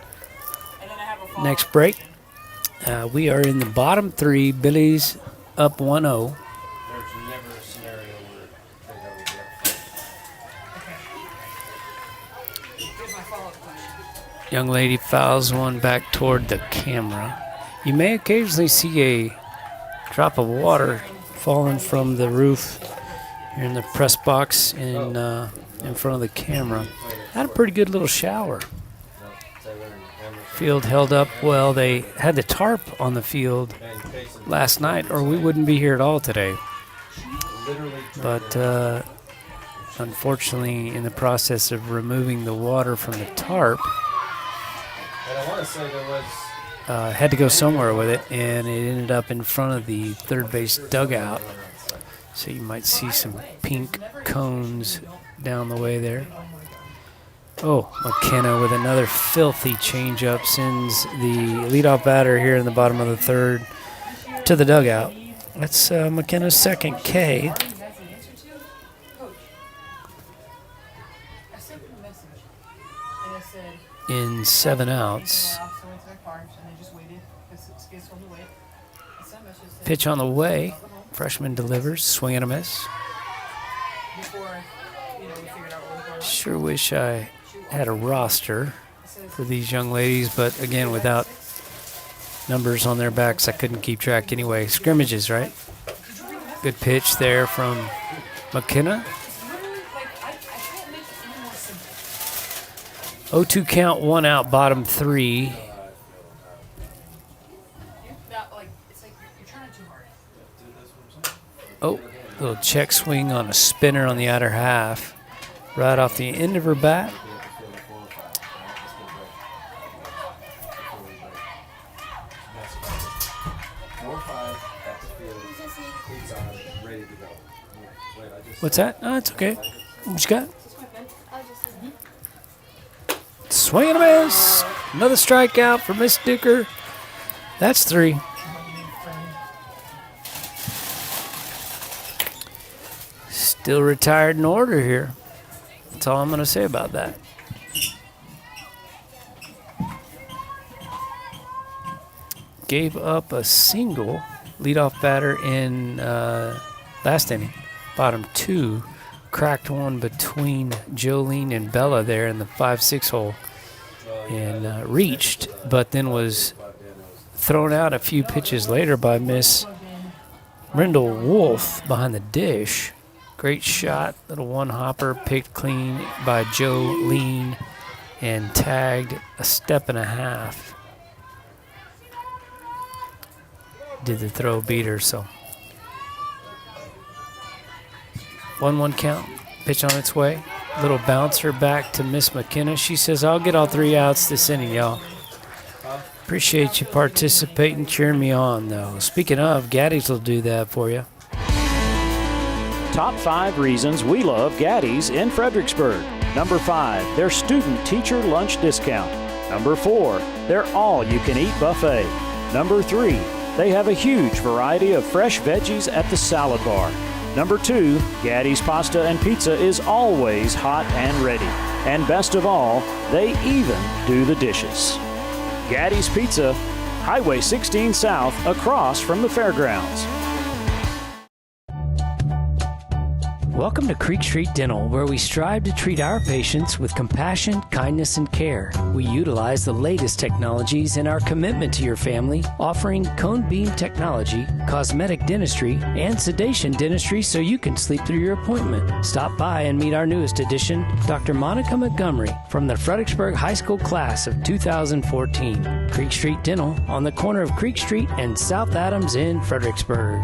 Speaker 4: next break. We are in the bottom three. Billy's up 1-0.
Speaker 6: There's never a scenario where they go with that.
Speaker 8: Here's my follow-up question.
Speaker 4: Young lady fouls one back toward the camera. You may occasionally see a drop of water falling from the roof here in the press box in front of the camera. Had a pretty good little shower. Field held up well. They had the tarp on the field last night, or we wouldn't be here at all today. But unfortunately, in the process of removing the water from the tarp,
Speaker 6: And I want to say there was...
Speaker 4: had to go somewhere with it, and it ended up in front of the third base dugout. So you might see some pink cones down the way there. Oh, McKenna with another filthy changeup sends the leadoff batter here in the bottom of the third to the dugout. That's McKenna's second K. In 7 outs. Pitch on the way. Freshman delivers. Swing and a miss. Sure wish I had a roster for these young ladies, but again, without numbers on their backs, I couldn't keep track anyway. Scrimmages, right? Good pitch there from McKenna. 0-2 count, 1 out, bottom 3. Oh, little check swing on a spinner on the outer half. Right off the end of her bat. What's that? No, it's okay. What you got? Swing and a miss. Another strikeout for Miss Dicker. That's 3. Still retired in order here. That's all I'm going to say about that. Gave up a single leadoff batter in last inning, bottom 2, cracked one between Jolene and Bella there in the 5-6 hole and reached, but then was thrown out a few pitches later by Miss Brindle Wolf behind the dish. Great shot, little one-hopper, picked clean by Jolene and tagged a step and a half. Did the throw beater, so 1-1 count, pitch on its way. Little bouncer back to Miss McKenna. She says, I'll get all 3 outs this inning, y'all. Appreciate you participating, cheering me on, though. Speaking of, Gaddy's will do that for you.
Speaker 1: Top 5 reasons we love Gaddy's in Fredericksburg. Number 5, their student-teacher lunch discount. Number 4, their all-you-can-eat buffet. Number 3, they have a huge variety of fresh veggies at the salad bar. Number 2, Gaddy's pasta and pizza is always hot and ready. And best of all, they even do the dishes. Gaddy's Pizza, Highway 16 South, across from the fairgrounds.
Speaker 4: Welcome to Creek Street Dental, where we strive to treat our patients with compassion, kindness, and care. We utilize the latest technologies in our commitment to your family, offering cone beam technology, cosmetic dentistry, and sedation dentistry so you can sleep through your appointment. Stop by and meet our newest addition, Dr. Monica Montgomery, from the Fredericksburg High School class of 2014. Creek Street Dental on the corner of Creek Street and South Adams in Fredericksburg.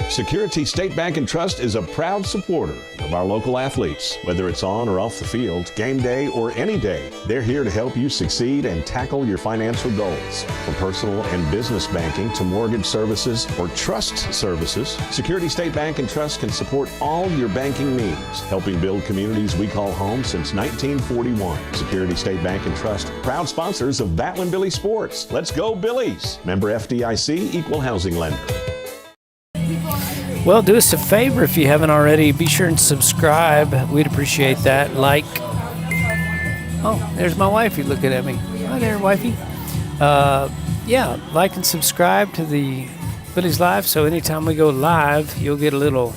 Speaker 14: Security State Bank and Trust is a proud supporter of our local athletes. Whether it's on or off the field, game day or any day, they're here to help you succeed and tackle your financial goals. From personal and business banking to mortgage services or trust services, Security State Bank and Trust can support all your banking needs, helping build communities we call home since 1941. Security State Bank and Trust, proud sponsors of Batlin Billy Sports. Let's go Billies! Member FDIC, Equal Housing Lender.
Speaker 4: Well, do us a favor if you haven't already. Be sure and subscribe. We'd appreciate that. Like. Oh, there's my wifey looking at me. Hi there, wifey. Yeah, like and subscribe to the Billies.Live. So anytime we go live, you'll get a little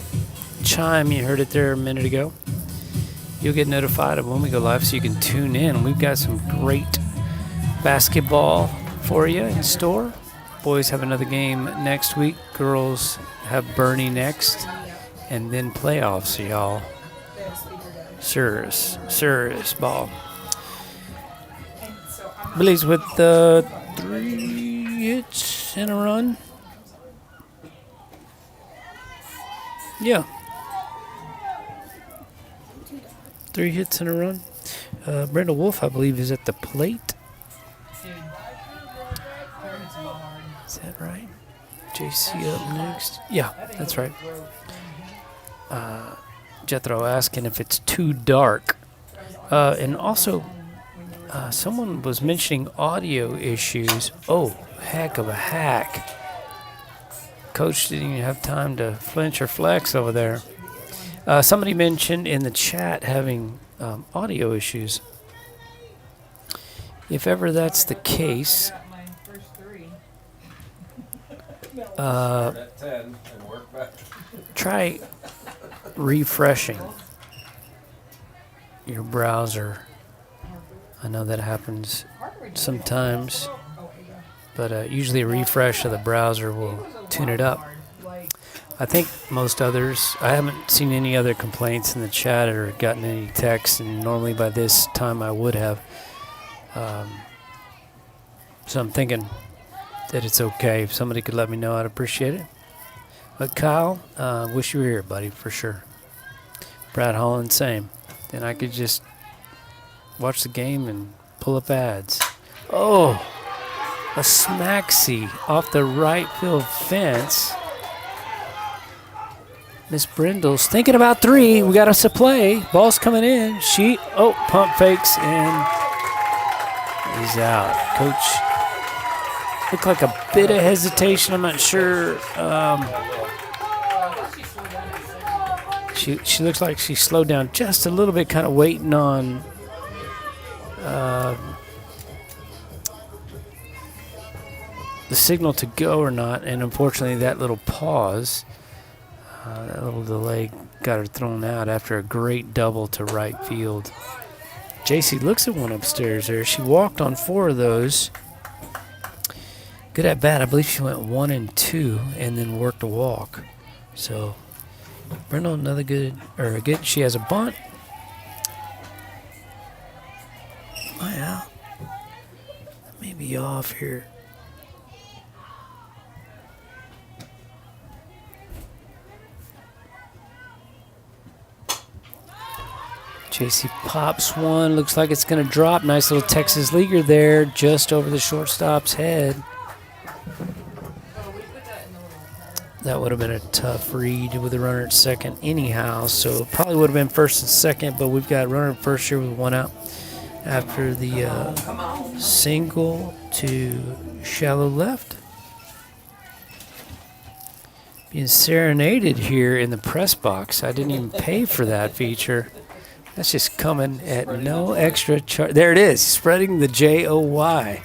Speaker 4: chime. You heard it there a minute ago. You'll get notified of when we go live so you can tune in. We've got some great basketball for you in store. Boys have another game next week. Girls have Bernie next. And then playoffs, y'all. Serious ball. Billy's with 3 hits in a run. Yeah. 3 hits in a run. Brenda Wolf, I believe, is at the plate. Is that right? JC up next. Yeah, that's right. Jethro asking if it's too dark. And also, someone was mentioning audio issues. Oh, heck of a hack. Coach didn't even have time to flinch or flex over there. Somebody mentioned in the chat having audio issues. If ever that's the case, try refreshing your browser. I know that happens sometimes, but usually a refresh of the browser will tune it up. I think most others, I haven't seen any other complaints in the chat or gotten any texts, and normally by this time I would have. So I'm thinking that it's okay. If somebody could let me know, I'd appreciate it. But Kyle, wish you were here, buddy, for sure. Brad Holland, same. Then I could just watch the game and pull up ads. Oh, a smacksy off the right field fence. Miss Brindle's thinking about 3. We got us a play. Ball's coming in. Pump fakes and he's out. Coach looked like a bit of hesitation. I'm not sure. She looks like she slowed down just a little bit, kind of waiting on the the signal to go or not, and unfortunately that little pause, that little delay got her thrown out after a great double to right field. JC looks at one upstairs there. She walked on 4 of those. Good at bat. I believe she went 1 and 2 and then worked a walk. So Brindle, another good, she has a bunt. Am I out? Maybe off here. JC pops one. Looks like it's going to drop. Nice little Texas leaguer there just over the shortstop's head. That would have been a tough read with a runner at second anyhow. So it probably would have been first and second, but we've got runner at first here with 1 out after the single to shallow left. Being serenaded here in the press box. I didn't even pay for that feature. That's just coming at no extra charge. There it is, spreading the J-O-Y.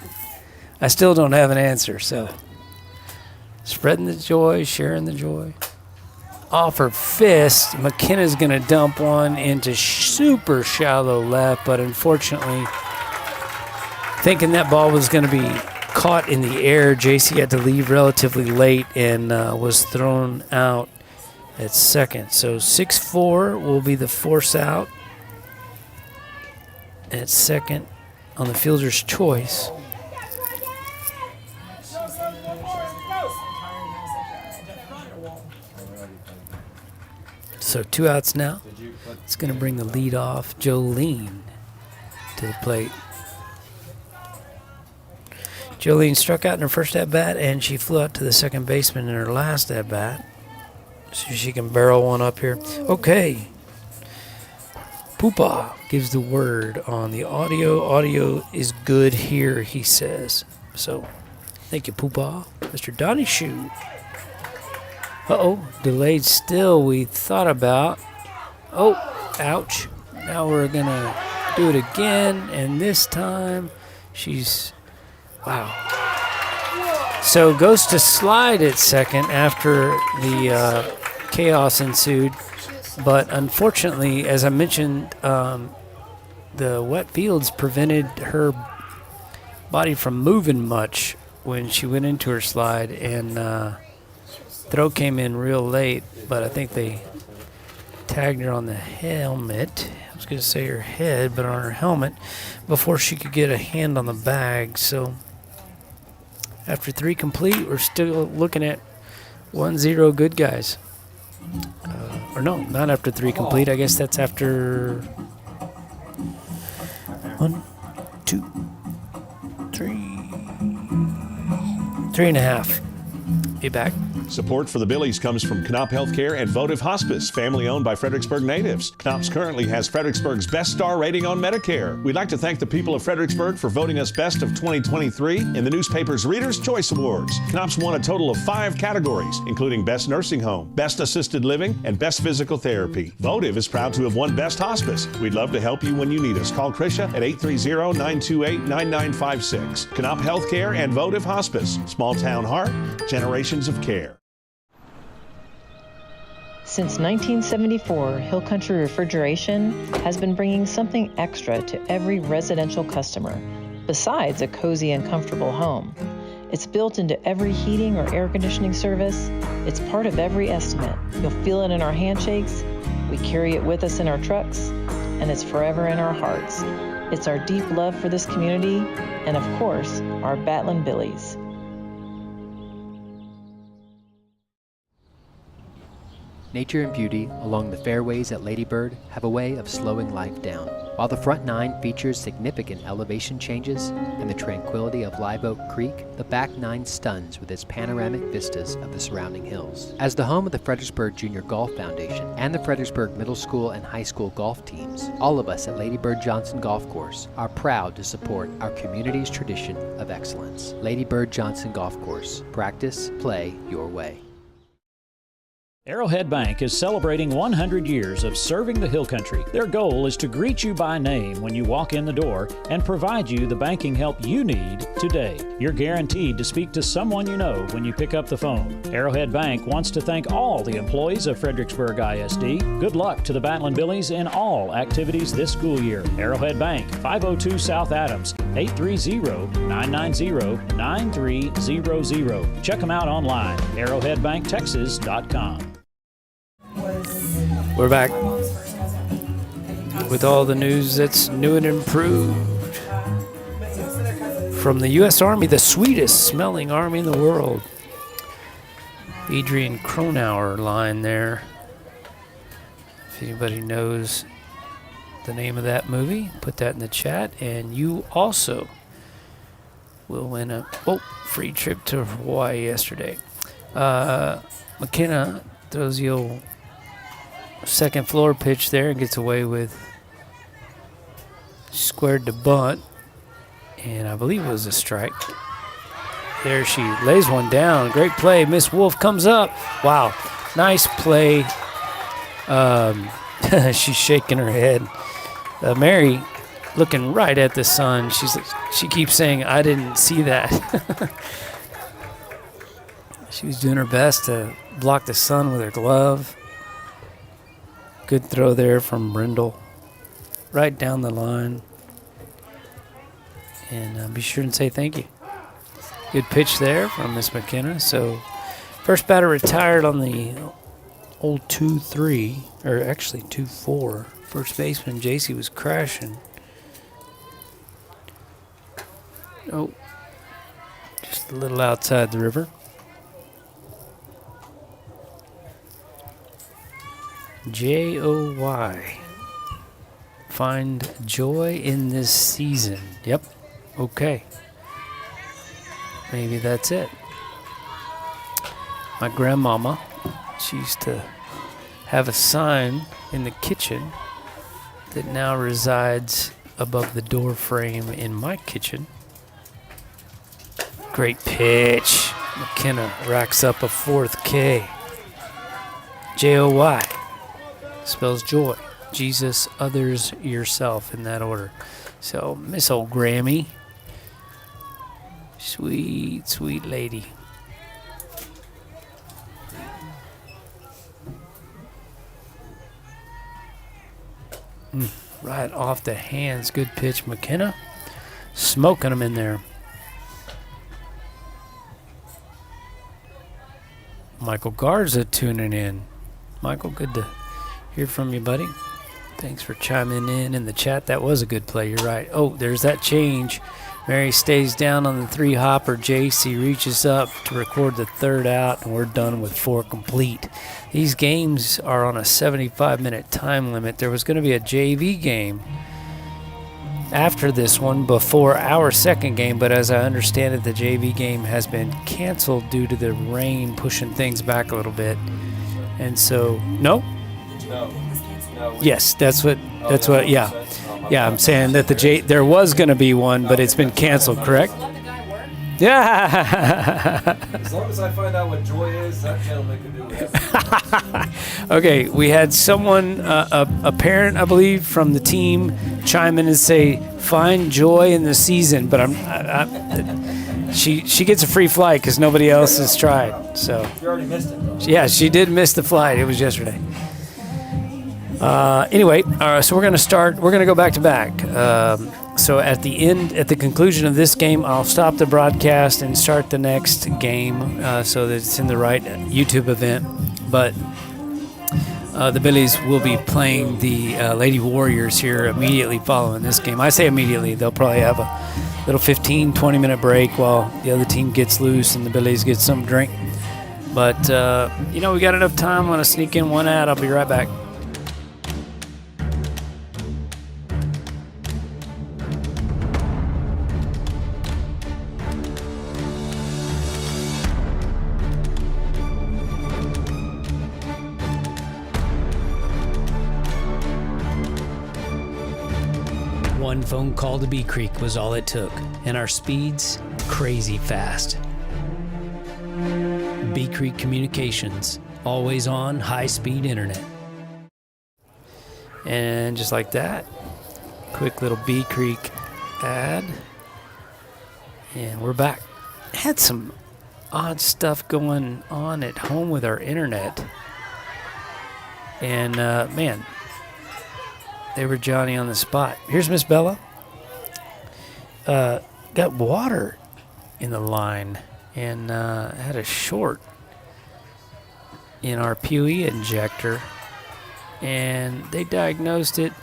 Speaker 4: I still don't have an answer, so spreading the joy, sharing the joy. Off her fist, McKenna's going to dump one into super shallow left, but unfortunately, thinking that ball was going to be caught in the air, JC had to leave relatively late and was thrown out at second. So 6-4 will be the force out at second on the fielder's choice. So 2 outs now. It's going to bring the lead off Jolene to the plate. Jolene struck out in her first at-bat, and she flew out to the second baseman in her last at-bat. So she can barrel one up here. Okay. Poopa gives the word on the audio. Audio is good here, he says. So, thank you, Poopa. Mr. Donnie Shoe. Uh-oh, delayed still we thought about. Oh, ouch. Now we're going to do it again, and this time she's, wow. So goes to slide at second after the chaos ensued. But unfortunately, as I mentioned, the wet fields prevented her body from moving much when she went into her slide, and throw came in real late, but I think they tagged her on the helmet. I was going to say her head, but on her helmet before she could get a hand on the bag. So after 3 complete, we're still looking at 1-0 good guys. Or no, not after 3 complete. I guess that's after 1, 2, 3, 3.5. Be back.
Speaker 14: Support for the Billies comes from Knop Healthcare and Votive Hospice, family owned by Fredericksburg natives. Knops currently has Fredericksburg's best star rating on Medicare. We'd like to thank the people of Fredericksburg for voting us best of 2023 in the newspaper's Reader's Choice Awards. Knops won a total of 5 categories, including Best Nursing Home, Best Assisted Living, and Best Physical Therapy. Votive is proud to have won Best Hospice. We'd love to help you when you need us. Call Krisha at 830-928-9956. Knop Healthcare and Votive Hospice. Small town heart, generations of care.
Speaker 9: Since 1974, Hill Country Refrigeration has been bringing something extra to every residential customer, besides a cozy and comfortable home. It's built into every heating or air conditioning service. It's part of every estimate. You'll feel it in our handshakes. We carry it with us in our trucks, and it's forever in our hearts. It's our deep love for this community, and of course, our Battling Billies.
Speaker 11: Nature and beauty along the fairways at Lady Bird have a way of slowing life down. While the front 9 features significant elevation changes and the tranquility of Live Oak Creek, the back 9 stuns with its panoramic vistas of the surrounding hills. As the home of the Fredericksburg Junior Golf Foundation and the Fredericksburg Middle School and High School golf teams, all of us at Lady Bird Johnson Golf Course are proud to support our community's tradition of excellence. Lady Bird Johnson Golf Course. Practice, play your way.
Speaker 1: Arrowhead Bank is celebrating 100 years of serving the Hill Country. Their goal is to greet you by name when you walk in the door and provide you the banking help you need today. You're guaranteed to speak to someone you know when you pick up the phone. Arrowhead Bank wants to thank all the employees of Fredericksburg ISD. Good luck to the Battlin' Billies in all activities this school year. Arrowhead Bank, 502 South Adams, 830-990-9300. Check them out online, arrowheadbanktexas.com.
Speaker 4: We're back with all the news that's new and improved from the U.S. Army, the sweetest smelling army in the world. Adrian Cronauer line there. If anybody knows the name of that movie, put that in the chat, and you also will win a free trip to Hawaii yesterday. McKenna throws the old second floor pitch there and gets away with squared to bunt, and I believe it was a strike. There she lays one down. Great play. Miss Wolf comes up. Wow, nice play. She's shaking her head. Mary looking right at the sun. She keeps saying, "I didn't see that." She was doing her best to block the sun with her glove. Good throw there from Brindle. Right down the line. And be sure and say thank you. Good pitch there from Miss McKenna. So first batter retired on the old 2-3, or actually 2-4. First baseman JC was crashing. Oh, just a little outside the river. Joy. Find joy in this season. Yep. Okay. Maybe that's it. My grandmama, she used to have a sign in the kitchen that now resides above the door frame in my kitchen. Great pitch. McKenna racks up a fourth K. Joy. Spells joy. Jesus, others, yourself, in that order. So, Miss old Grammy. Sweet, sweet lady. Right off the hands. Good pitch, McKenna. Smoking them in there. Michael Garza tuning in. Michael, good to hear from you, buddy. Thanks for chiming in the chat. That was a good play. You're right. Oh, there's that change. Mary stays down on the 3-hopper. JC reaches up to record the third out, and we're done with 4 complete. These games are on a 75-minute time limit. There was going to be a JV game after this one before our second game, but as I understand it, the JV game has been canceled due to the rain pushing things back a little bit. And so, no?
Speaker 6: No.
Speaker 4: Yes, that's what, yeah. Yeah, I'm saying that there was going to be one, but it's been canceled, correct? Yeah.
Speaker 6: As long as I find out what joy is, that gentleman can do it.
Speaker 4: Okay, we had someone, a parent, I believe, from the team chime in and say, find joy in the season, but she gets a free flight because nobody else has tried. So
Speaker 6: You already missed it, though.
Speaker 4: yeah, she did miss the flight. It was yesterday. Anyway, so we're going to start. We're going to go back to back. So at the conclusion of this game, I'll stop the broadcast and start the next game so that it's in the right YouTube event. But the Billies will be playing the Lady Warriors here immediately following this game. I say immediately. They'll probably have a little 15, 20-minute break while the other team gets loose and the Billies get some drink. But, we got enough time. I'm going to sneak in one ad. I'll be right back. One phone call to Bee Creek was all it took, and our speeds crazy fast. Bee Creek Communications, always on, high-speed internet. And just like that, quick little Bee Creek ad. And we're back. Had some odd stuff going on at home with our internet. And, man, they were Johnny on the spot. Here's Miss Bella. Got water in the line and had a short in our PUE injector. And they diagnosed it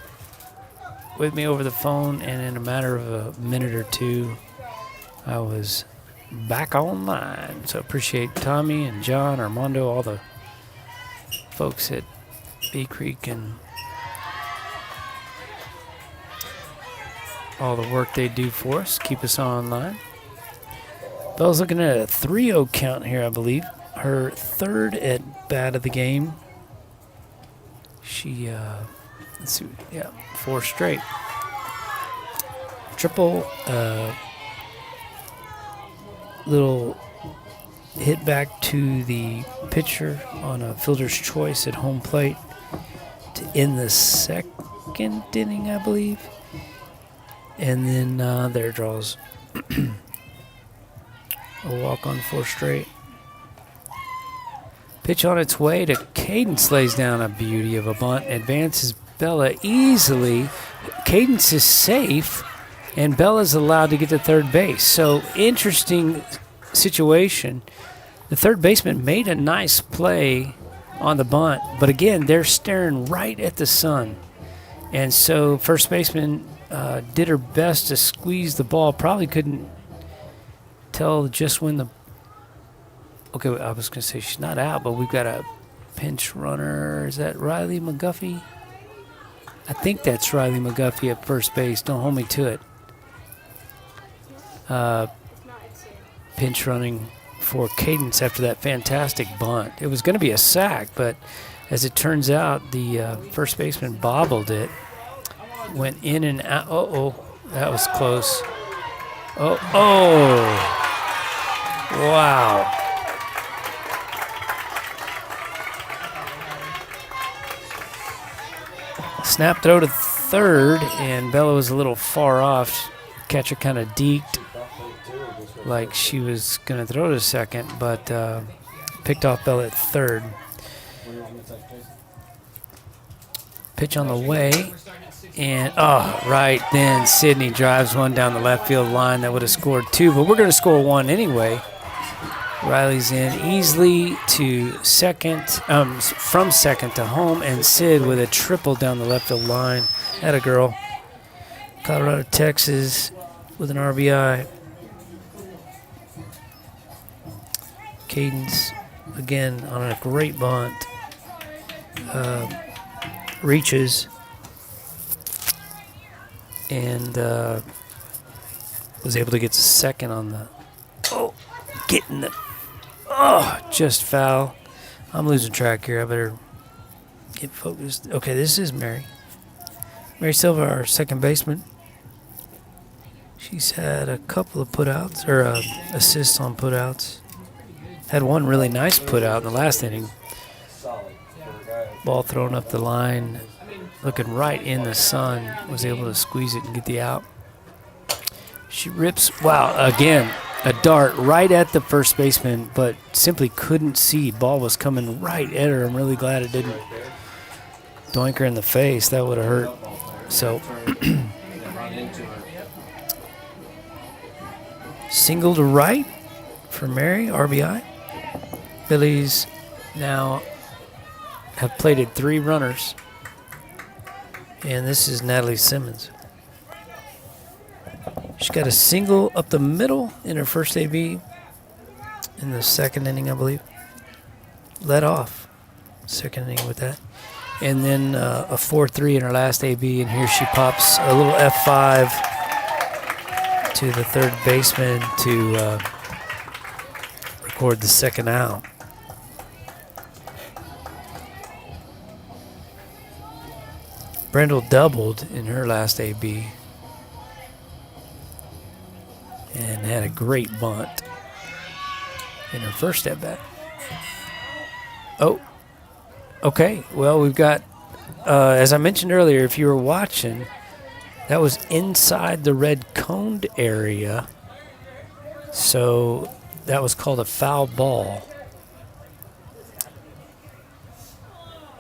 Speaker 4: with me over the phone, and in a matter of a minute or two, I was back online. So appreciate Tommy and John, Armando, all the folks at Bee Creek and all the work they do for us, keep us online. Bella's looking at a 3-0 count here, I believe. Her third at bat of the game. She, let's see, yeah, 4 straight. Triple, little hit back to the pitcher on a fielder's choice at home plate to end the second inning, I believe. And then there draws a walk on 4 straight. Pitch on its way to Cadence, lays down a beauty of a bunt, advances Bella easily. Cadence is safe, and Bella's allowed to get to third base. So interesting situation. The third baseman made a nice play on the bunt, but again, they're staring right at the sun. And so first baseman did her best to squeeze the ball. Probably couldn't tell just when the... Okay, I was going to say she's not out, but we've got a pinch runner. Is that Riley McGuffey? I think that's Riley McGuffey at first base. Don't hold me to it. Pinch running for Cadence after that fantastic bunt. It was going to be a sack, but as it turns out, the first baseman bobbled it. Went in and out. That was close. Wow. Snap throw to third, and Bella was a little far off. Catcher kind of deked like she was going to throw to second, but picked off Bella at third. Pitch on the way, and right then Sydney drives one down the left field line that would have scored 2, but we're going to score 1 anyway. Riley's in easily to second, from second to home, and Sid with a triple down the left field line. Atta girl. Colorado, Texas with an RBI. Cadence again on a great bunt. Reaches and was able to get to second on the getting the just foul. I'm losing track here. I better get focused. Okay, this is Mary Silva, our second baseman. She's had a couple of putouts or assists on putouts. Had one really nice putout in the last inning. Ball thrown up the line, looking right in the sun, was able to squeeze it and get the out. She rips, again, a dart right at the first baseman, but simply couldn't see. Ball was coming right at her. I'm really glad it didn't doink her in the face. That would have hurt. So, single to right for Mary, RBI. Billies now have plated 3 runners, and this is Natalie Simmons. She's got a single up the middle in her first AB in the second inning, I believe. Led off second inning with that. And then a 4-3 in her last AB, and here she pops a little F5 to the third baseman to record the second out. Brendel doubled in her last AB and had a great bunt in her first at bat. Oh, okay. Well, we've got, as I mentioned earlier, if you were watching, that was inside the red coned area. So that was called a foul ball.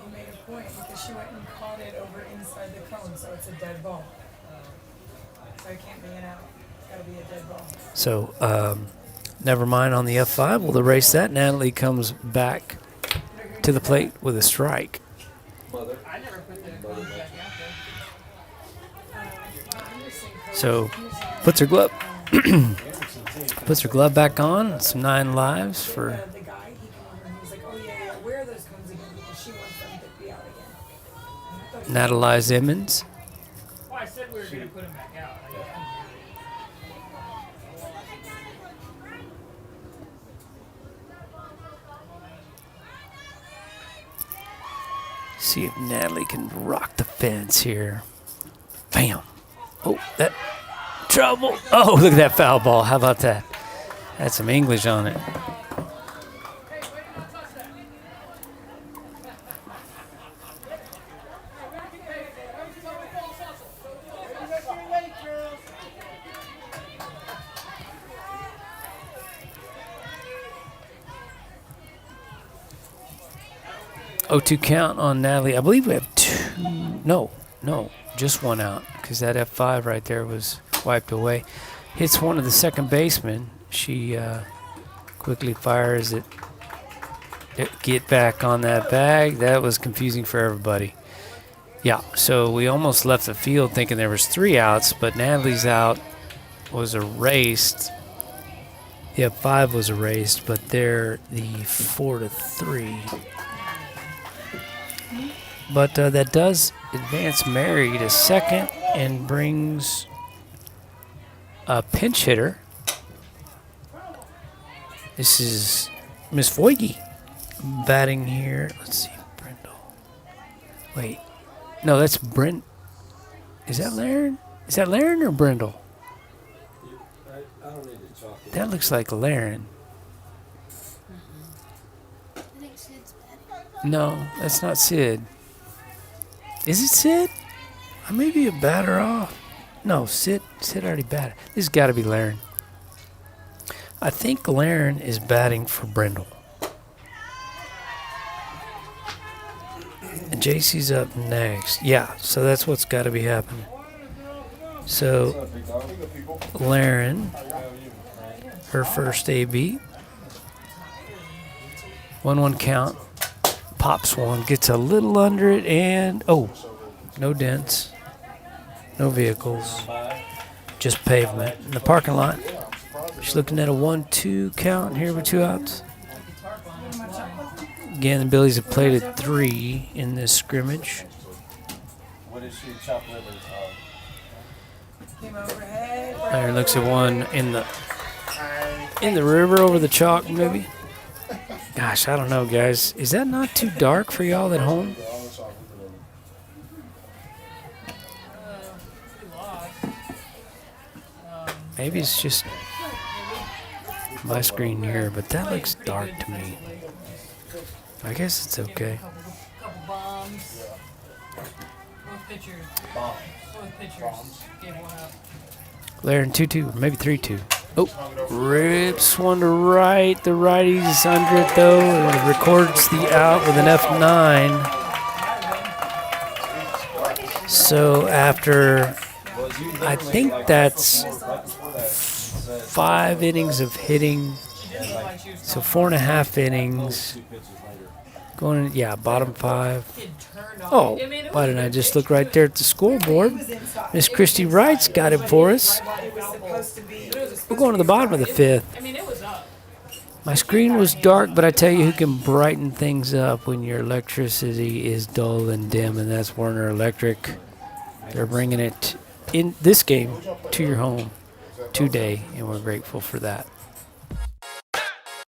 Speaker 8: You made a point because she went and caught it over inside the cone, so it's a dead ball. So it can't be an out. It's got to be a dead ball.
Speaker 4: So never mind on the F5. We'll erase that. Natalie comes back to the plate with a strike.
Speaker 8: I never put the cone back out there.
Speaker 4: So puts her glove puts her glove back on. Some 9 lives for
Speaker 8: The guy, he came over and he was like, oh yeah, where are those cones again? Because she wants them to be out again.
Speaker 4: Natalie Emmons.
Speaker 8: Well, I said we were going to put them back out.
Speaker 4: See if Natalie can rock the fence here. Bam. Oh, that trouble. Oh, look at that foul ball. How about that? Had some English on it. Oh, 2 count on Natalie. I believe we have 2. No, just 1 out because that F5 right there was wiped away. Hits one of the second basemen. She quickly fires it. Get back on that bag. That was confusing for everybody. Yeah, so we almost left the field thinking there was 3 outs, but Natalie's out was erased. The F5 was erased, but they're the 4-3. But that does advance Mary to second and brings a pinch hitter. This is Miss Voige batting here. Let's see, Brindle. Wait, no, that's Brent. Is that Laren? Is that Laren or Brindle?
Speaker 6: I don't need to chalk it.
Speaker 4: That looks like Laren. No, that's not Sid. Is it Sid? I may be a batter off. No, Sid already batted. This has got to be Laren. I think Laren is batting for Brindle. And JC's up next. Yeah, so that's what's got to be happening. So, Laren, her first AB. 1-1 count. Pops one, gets a little under it, and oh, no dents, no vehicles, just pavement in the parking lot. She's looking at a 1-2 count here with 2 outs. Again, the Billies have played at 3 in this scrimmage.
Speaker 6: What is she chop liver?
Speaker 4: There looks at one in the river over the chalk, maybe. Gosh, I don't know, guys. Is that not too dark for y'all at home? Maybe it's just my screen here, but that looks dark to me. I guess it's okay.
Speaker 8: Couple bombs. Both pitchers. Both pitchers gave one up.
Speaker 4: Laren 2-2, maybe 3-2. Oh, rips one to right. The righty's under it, though, and records the out with an F9. So after, I think that's 5 innings of hitting, so 4.5 innings. Going, yeah, bottom 5. Oh, why didn't I just look right there at the scoreboard? Miss Christy Wright's got it for us. We're going to the bottom of the 5th. My screen was dark, but I tell you who can brighten things up when your electricity is dull and dim, and that's Werner Electric. They're bringing it in this game to your home today, and we're grateful for that.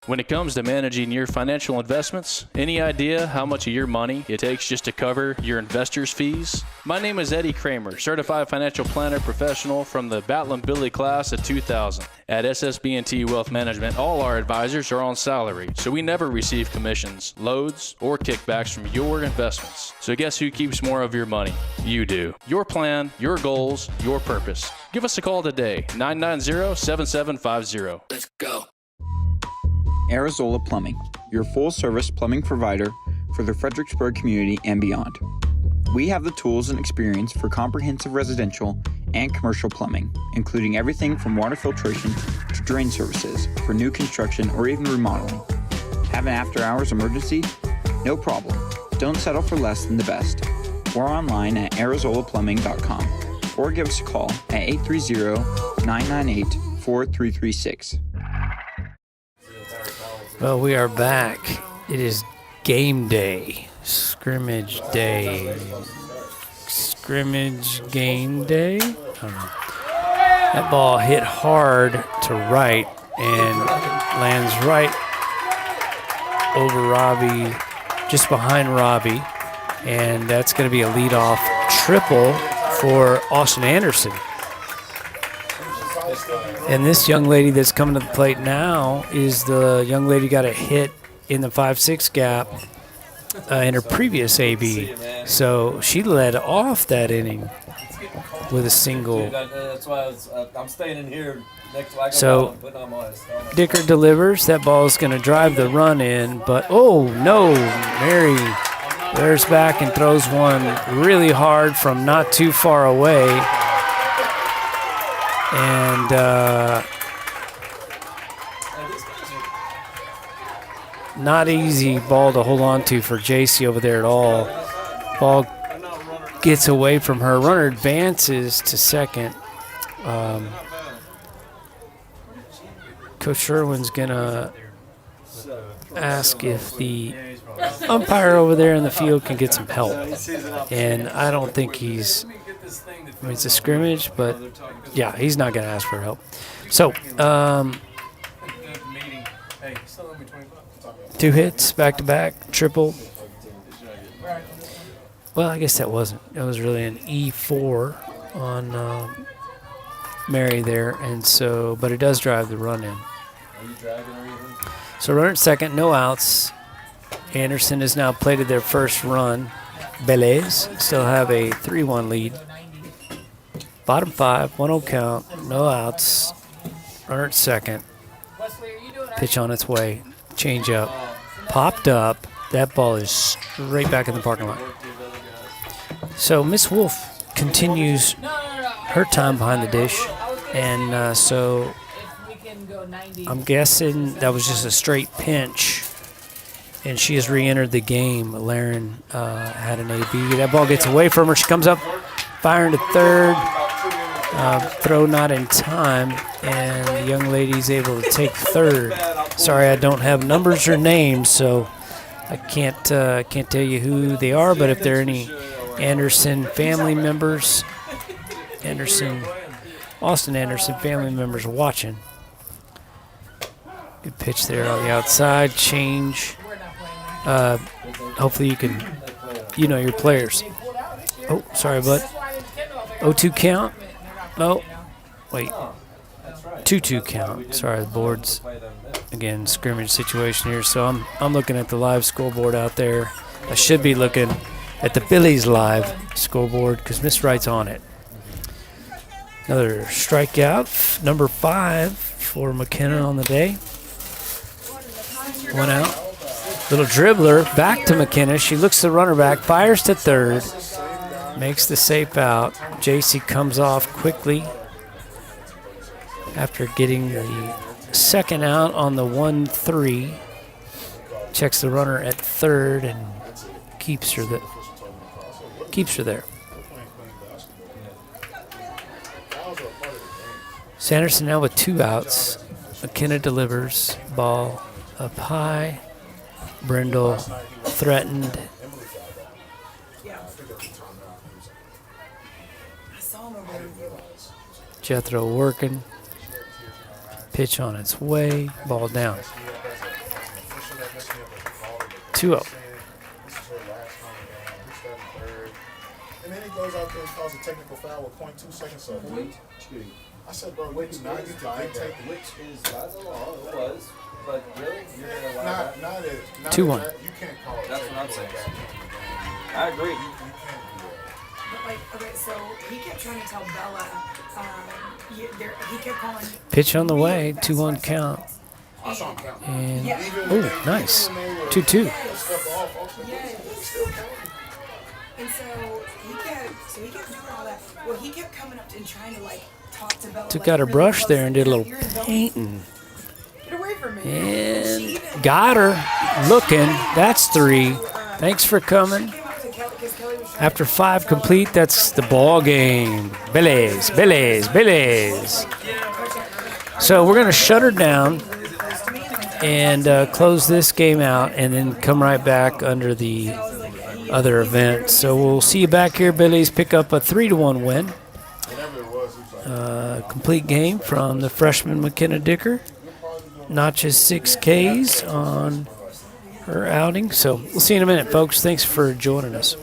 Speaker 12: When it comes to managing your financial investments, any idea how much of your money it takes just to cover your investors' fees? My name is Eddie Kramer, certified financial planner professional from the Battling Billy class of 2000. At SSB&T Wealth Management, all our advisors are on salary, so we never receive commissions, loads, or kickbacks from your investments. So guess who keeps more of your money? You do. Your plan, your goals, your purpose. Give us a call today, 990-7750. Let's go.
Speaker 13: Arizola Plumbing, your full-service plumbing provider for the Fredericksburg community and beyond. We have the tools and experience for comprehensive residential and commercial plumbing, including everything from water filtration to drain services for new construction or even remodeling. Have an after-hours emergency? No problem. Don't settle for less than the best. We're online at arizolaplumbing.com or give us a call at 830-998-4336.
Speaker 4: Well, we are back. It is game day. Scrimmage day. Scrimmage game day? I don't know. That ball hit hard to right and lands right over Robbie, just behind Robbie. And that's going to be a leadoff triple for Austin Anderson. And this young lady that's coming to the plate now is the young lady who got a hit in the 5-6 gap in her previous AB. So she led off that inning with a single.
Speaker 6: That's why I'm staying in here next to
Speaker 4: So Dicker delivers. That ball is going to drive the run in, but oh no, Mary wears back and throws one really hard from not too far away. And not easy ball to hold on to for JC over there at all. Ball gets away from her. Runner advances to second. Coach Sherwin's going to ask if the umpire over there in the field can get some help. And I don't think he's... I mean, it's a scrimmage, but yeah, he's not going to ask for help. So, 2 hits, back-to-back, triple. Well, I guess that wasn't. It was really an E4 on Mary there, and so, but it does drive the run in. So runner at second, no outs. Anderson has now plated their first run. Billies still have a 3-1 lead. Bottom 5, 1-0 count, no outs. Runner at second. Pitch on its way. Change up. Popped up. That ball is straight back in the parking lot. So Miss Wolf continues her time behind the dish. And so I'm guessing that was just a straight pinch. And she has re-entered the game. Laren had an AB. That ball gets away from her. She comes up, firing to third. Throw not in time, and the young lady's able to take third. Sorry, I don't have numbers or names, so I can't tell you who they are. But if there are any Anderson family members, Austin Anderson family members watching, good pitch there on the outside. Change. Hopefully you can, your players. Oh, sorry, bud. 0-2 count. No, wait. 2-2 count. Sorry, the board's again scrimmage situation here. So I'm looking at the live scoreboard out there. I should be looking at the Billies.Live scoreboard because Miss Wright's on it. Another strikeout, number 5 for McKenna on the day. 1 out. Little dribbler back to McKenna. She looks the runner back, fires to third. Makes the safe out. JC comes off quickly after getting the second out on the 1-3. Checks the runner at third and keeps her there. Sanderson now with 2 outs. McKenna delivers. Ball up high. Brindle threatened. Jethro working. Pitch on its way. Ball down. 2-0.
Speaker 15: And then he goes out there and calls a technical foul with 0.2 seconds left. I said, bro, which now you can dictate
Speaker 6: which is by the law. It was, but really, you're gonna allow that?
Speaker 15: Not
Speaker 4: 2-1.
Speaker 15: You can't call it.
Speaker 6: That's what I'm saying. I agree.
Speaker 8: But like, okay, so he kept trying to tell Bella. He kept calling.
Speaker 4: Pitch on the way. 2-1 count.
Speaker 15: I saw him count.
Speaker 4: And
Speaker 8: Yeah.
Speaker 4: oh, nice. 2-2.
Speaker 8: And so he kept doing all that. Well, he kept coming up and trying to like talk to Bella.
Speaker 4: Took
Speaker 8: like,
Speaker 4: out a
Speaker 8: really
Speaker 4: brush
Speaker 8: close
Speaker 4: there and did a little
Speaker 8: You're in Bella's-
Speaker 4: painting.
Speaker 8: Get away from me.
Speaker 4: And got her. Looking. That's 3. Thanks for coming. After 5 complete, that's the ball game. Billies. So we're going to shut her down and close this game out and then come right back under the other event. So we'll see you back here, Billies. Pick up a 3-1 win. Complete game from the freshman McKenna Dicker. Notches 6 Ks on her outing. So we'll see you in a minute, folks. Thanks for joining us.